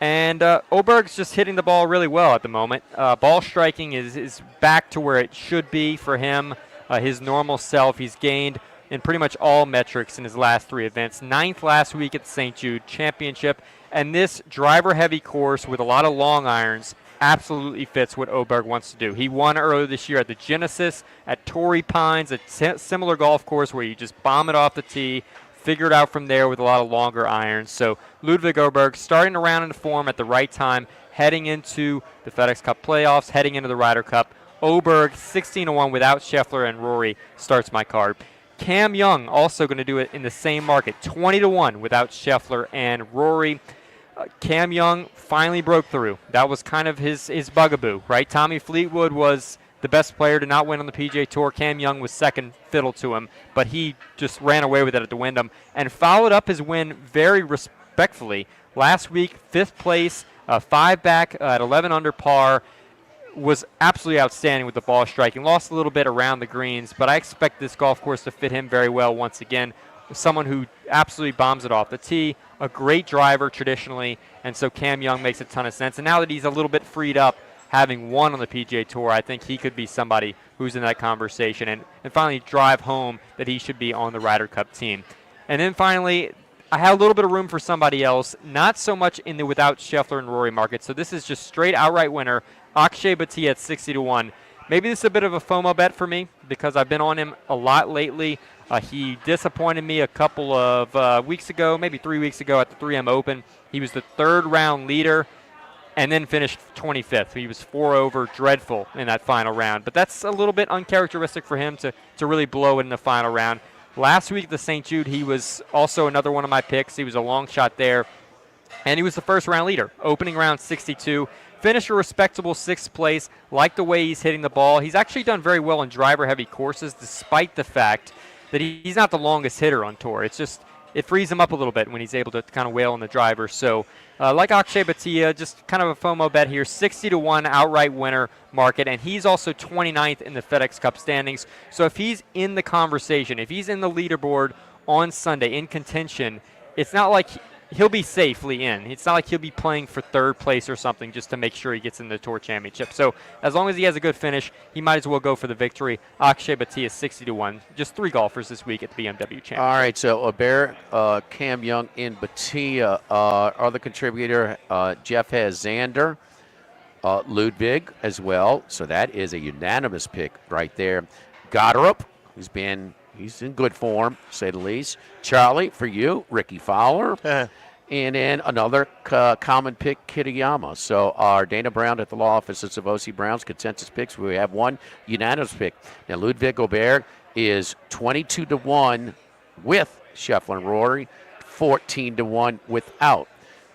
And Oberg's just hitting the ball really well at the moment. Ball striking is back to where it should be for him, his normal self. He's gained in pretty much all metrics in his last 3 events. 9th last week at the St. Jude Championship. And this driver-heavy course with a lot of long irons absolutely fits what Oberg wants to do. He won earlier this year at the Genesis, at Torrey Pines, a similar golf course where you just bomb it off the tee, figure it out from there with a lot of longer irons. So Ludwig Oberg starting to round into form at the right time, heading into the FedEx Cup playoffs, heading into the Ryder Cup. Oberg 16-1 without Scheffler and Rory starts my card. Cam Young also going to do it in the same market, 20-1 without Scheffler and Rory. Cam Young finally broke through. That was kind of his bugaboo, right? Tommy Fleetwood was the best player to not win on the PGA Tour. Cam Young was second fiddle to him, but he just ran away with it at the Wyndham and followed up his win very respectfully. Last week, 5th place, 5 back at 11 under par. Was absolutely outstanding with the ball striking. Lost a little bit around the greens, but I expect this golf course to fit him very well once again. Someone who absolutely bombs it off the tee, a great driver traditionally, and so Cam Young makes a ton of sense. And now that he's a little bit freed up, having won on the PGA Tour, I think he could be somebody who's in that conversation and finally drive home that he should be on the Ryder Cup team. And then finally, I had a little bit of room for somebody else, not so much in the without Scheffler and Rory market. So this is just straight outright winner, Akshay Bhatia at 60-1. Maybe this is a bit of a FOMO bet for me because I've been on him a lot lately. He disappointed me a couple of weeks ago, maybe 3 weeks ago at the 3M Open. He was the 3rd round leader and then finished 25th. He was 4 over, dreadful in that final round. But that's a little bit uncharacteristic for him to really blow it in the final round. Last week at the St. Jude, he was also another one of my picks. He was a long shot there. And he was the 1st round leader, opening round 62. Finished a respectable 6th place. Like the way he's hitting the ball. He's actually done very well in driver-heavy courses, despite the fact that he's not the longest hitter on tour. It's just it frees him up a little bit when he's able to kind of wail on the driver. So like Akshay Bhatia, just kind of a FOMO bet here, 60-1 outright winner market, and he's also 29th in the FedEx Cup standings. So if he's in the conversation, if he's in the leaderboard on Sunday in contention, it's not like he'll be safely in. It's not like he'll be playing for 3rd place or something just to make sure he gets in the Tour Championship. So as long as he has a good finish, he might as well go for the victory. Akshay Bhatia 60-1. Just 3 golfers this week at the BMW Championship. All right, so Aubert, Cam Young, and Bhatia. Other contributor, Jeff has Xander, Ludwig as well. So that is a unanimous pick right there. Goddard, he's in good form, to say the least. Charlie, for you, Ricky Fowler. And then another common pick, Kitayama. So our Dana Brown at the law offices of O.C. Brown's consensus picks, we have one unanimous pick. Now, Ludwig Aubert is 22-1 with Scheffler and Rory, 14-1 without.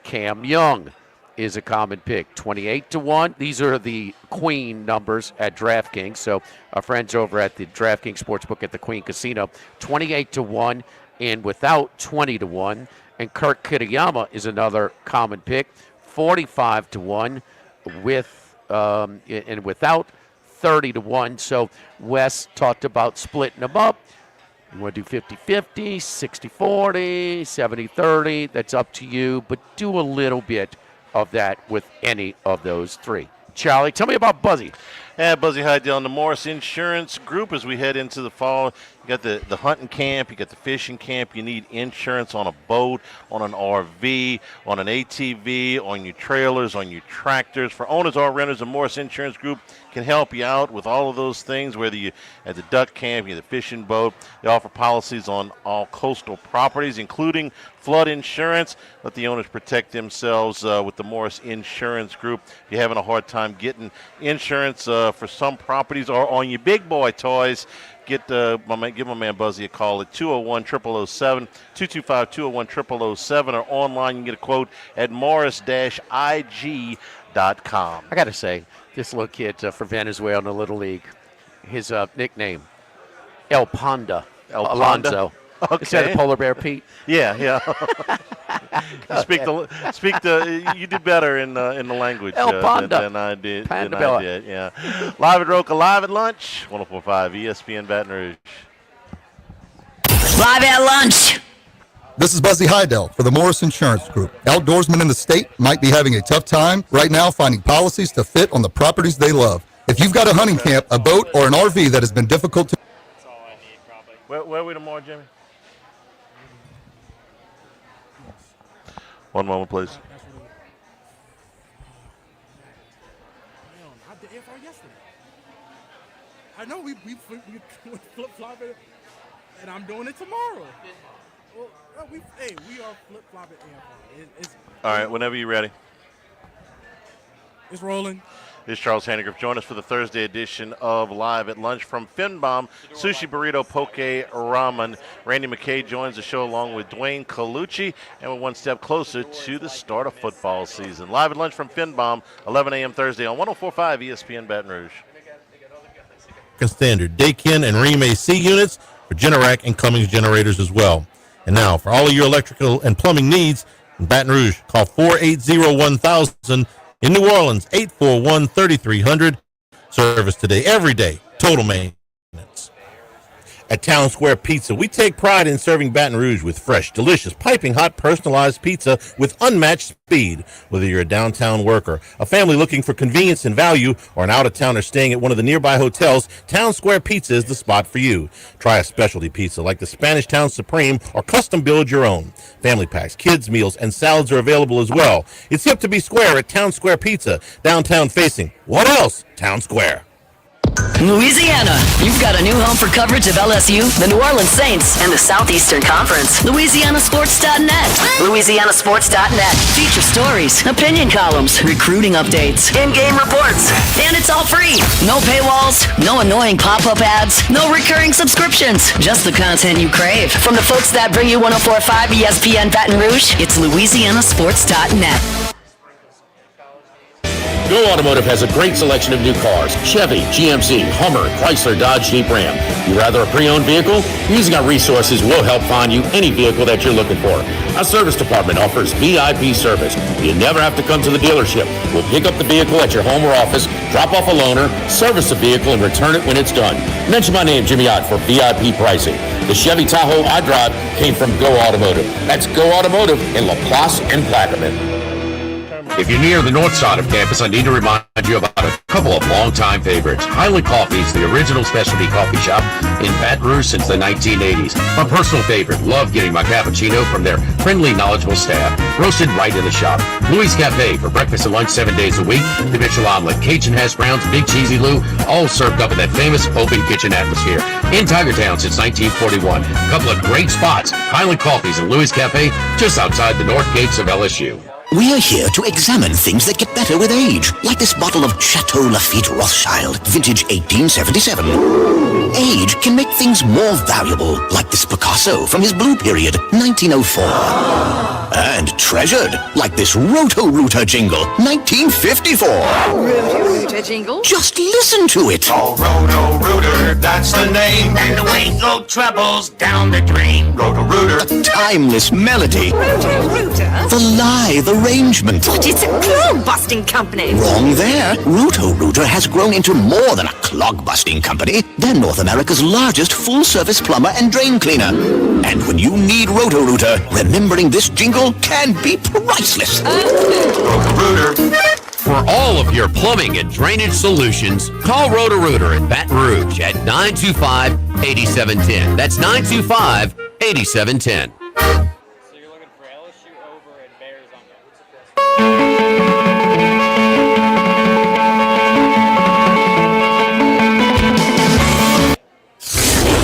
Cam Young is a common pick, 28-1. These are the Queen numbers at DraftKings. So our friends over at the DraftKings Sportsbook at the Queen Casino, 28-1 and without 20-1. And Kurt Kitayama is another common pick, 45-1 with and without 30-1. So Wes talked about splitting them up. You want to do 50-50, 60-40, 70-30. That's up to you, but do a little bit of that with any of those 3. Charlie, tell me about Buzzy. Yeah, Buzzy Hydell and the Morris Insurance Group as we head into the fall. You got the hunting camp, you got the fishing camp. You need insurance on a boat, on an RV, on an ATV, on your trailers, on your tractors. For owners or renters, the Morris Insurance Group can help you out with all of those things, whether you at the duck camp, you're the fishing boat. They offer policies on all coastal properties, including flood insurance. Let the owners protect themselves with the Morris Insurance Group. If you're having a hard time getting insurance for some properties or on your big boy toys, give my man Buzzy a call at 201-0007, 225-201-0007, or online you can get a quote at morris-ig.com. I got to say, this little kid for Venezuela in the Little League, his nickname, El Panda. Alonzo. Okay. Is that a polar bear, Pete? Yeah. You did better in the language than I did. Yeah. Live at Rocca, live at lunch. 104.5 ESPN Baton Rouge. Live at lunch. This is Buzzy Hydell for the Morris Insurance Group. Outdoorsmen in the state might be having a tough time right now finding policies to fit on the properties they love. If you've got a hunting camp, a boat, or an RV that has been difficult to... That's all I need, probably. Where are we tomorrow, Jimmy? One moment, please. I know we flip-flopping, and I'm doing it tomorrow. Well, we are flip-flopping and All right, whenever you're ready. It's rolling. This is Charles Hannegriff. Join us for the Thursday edition of Live at Lunch from Finbom, Sushi Burrito, Poke Ramen. Randy McKay joins the show along with Dwayne Colucci, and we're one step closer to the start of football season. Live at Lunch from Finbom, 11 a.m. Thursday on 104.5 ESPN Baton Rouge. Standard Daikin and Ream AC units for Generac and Cummings generators as well. And now, for all of your electrical and plumbing needs in Baton Rouge, call 480-1000. In New Orleans, 841-3300. Service today, every day, total maintenance. At Town Square Pizza, we take pride in serving Baton Rouge with fresh, delicious, piping hot, personalized pizza with unmatched speed. Whether you're a downtown worker, a family looking for convenience and value, or an out-of-towner staying at one of the nearby hotels, Town Square Pizza is the spot for you. Try a specialty pizza like the Spanish Town Supreme or custom build your own. Family packs, kids' meals, and salads are available as well. It's hip to be square at Town Square Pizza, downtown facing. What else? Town Square. Louisiana, you've got a new home for coverage of LSU, the New Orleans Saints, and the Southeastern Conference. LouisianaSports.net. LouisianaSports.net. Feature stories, opinion columns, recruiting updates, in-game reports. And it's all free. No paywalls, no annoying pop-up ads, no recurring subscriptions. Just the content you crave. From the folks that bring you 104.5 ESPN Baton Rouge, it's LouisianaSports.net. Go Automotive has a great selection of new cars. Chevy, GMC, Hummer, Chrysler, Dodge, Jeep, Ram. You rather a pre-owned vehicle? Using our resources will help find you any vehicle that you're looking for. Our service department offers VIP service. You never have to come to the dealership. We'll pick up the vehicle at your home or office, drop off a loaner, service the vehicle, and return it when it's done. Mention my name, Jimmy Ott, for VIP pricing. The Chevy Tahoe I drive came from Go Automotive. That's Go Automotive in LaPlace and Plaquemine. If you're near the north side of campus, I need to remind you about a couple of longtime favorites. Highland Coffee's the original specialty coffee shop in Baton Rouge since the 1980s. My personal favorite, love getting my cappuccino from their friendly, knowledgeable staff, roasted right in the shop. Louis Cafe for breakfast and lunch 7 days a week. The Mitchell Omelet, Cajun hash browns, Big Cheesy Lou, all served up in that famous open kitchen atmosphere. In Tigertown since 1941. A couple of great spots, Highland Coffee's and Louis Cafe, just outside the north gates of LSU. We are here to examine things that get better with age, like this bottle of Chateau Lafite Rothschild, vintage 1877. Age can make things more valuable, like this Picasso from his blue period, 1904. And treasured, like this Roto-Rooter jingle, 1954. Roto-Rooter jingle? Just listen to it. Oh, Roto-Rooter, that's the name. And away go troubles down the drain. Roto-Rooter. A timeless melody. Roto-Rooter? The lithe arrangement. But it's a clog-busting company. Wrong there. Roto-Rooter has grown into more than a clog-busting company. They're North America's largest full-service plumber and drain cleaner. And when you need Roto-Rooter, remembering this jingle can be priceless. Roto-Rooter. For all of your plumbing and drainage solutions, call Roto-Rooter in Baton Rouge at 925-8710. That's 925-8710.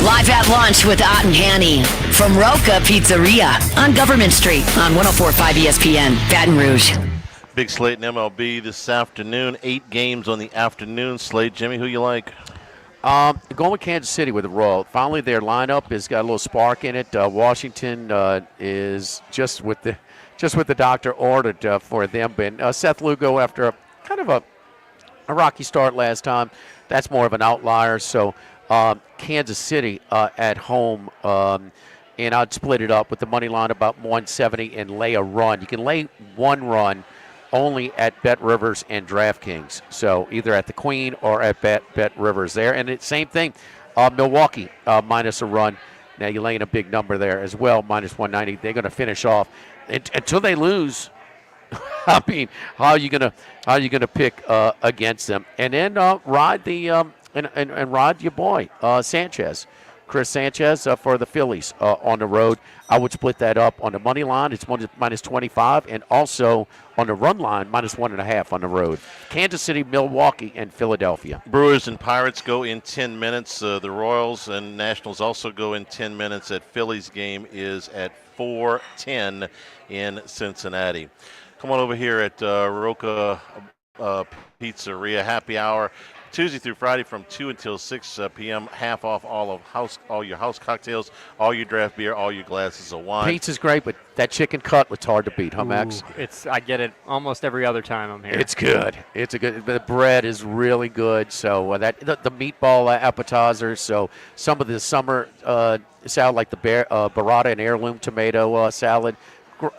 Live at Lunch with Ott and Hanny from Rocca Pizzeria on Government Street on 104.5 ESPN, Baton Rouge. Big slate in MLB this afternoon. 8 games on the afternoon slate. Jimmy, who you like? Going with Kansas City with the Royal. Finally, their lineup has got a little spark in it. Washington is just what the doctor ordered for them. But Seth Lugo, after a kind of a rocky start last time, that's more of an outlier. So Kansas City at home, and I'd split it up with the money line about 170 and lay a run. You can lay one run only at Bet Rivers and DraftKings. So either at the Queen or at Bet Rivers there. And it's same thing, Milwaukee minus a run. Now you're laying a big number there as well, minus 190. They're going to finish off until they lose. I mean, how are you gonna pick against them? And then ride the and ride your boy Sanchez. Chris Sanchez for the Phillies on the road. I would split that up on the money line. It's minus 25, and also on the run line, minus 1.5 on the road. Kansas City, Milwaukee, and Philadelphia. Brewers and Pirates go in 10 minutes. The Royals and Nationals also go in 10 minutes. That Phillies game is at 4:10 in Cincinnati. Come on over here at Rocca Pizzeria Happy Hour. Tuesday through Friday from 2 until 6 p.m. Half off all your house cocktails, all your draft beer, all your glasses of wine. Pizza's great, but that chicken cutlet's hard to beat, huh, Max? I get it almost every other time I'm here. It's good. The bread is really good. So the meatball appetizer. So some of the summer salad, like the burrata and heirloom tomato salad.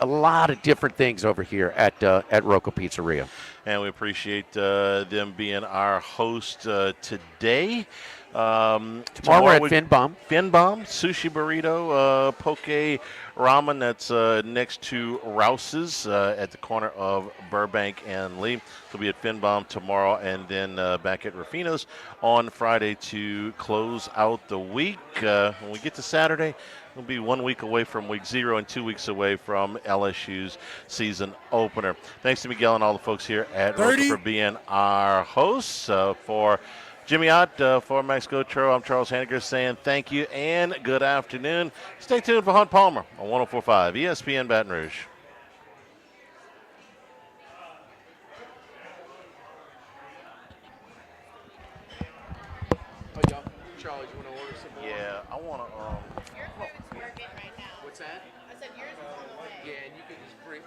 A lot of different things over here at Rocca Pizzeria. And we appreciate them being our host today. Tomorrow we're at Finbom. Finbom, sushi burrito, poke ramen. That's next to Rouse's at the corner of Burbank and Lee. We'll be at Finbom tomorrow, and then back at Rufino's on Friday to close out the week. When we get to Saturday, we'll be 1 week away from week 0 and 2 weeks away from LSU's season opener. Thanks to Miguel and all the folks here at Rocca for being our hosts. For Jimmy Ott, for Max Gotro, I'm Charles Hanniger saying thank you and good afternoon. Stay tuned for Hunt Palmer on 104.5 ESPN Baton Rouge. Charles, you want to order some more? Yeah, I want to. What's that? I said yours is on the way. Yeah, and you can just bring.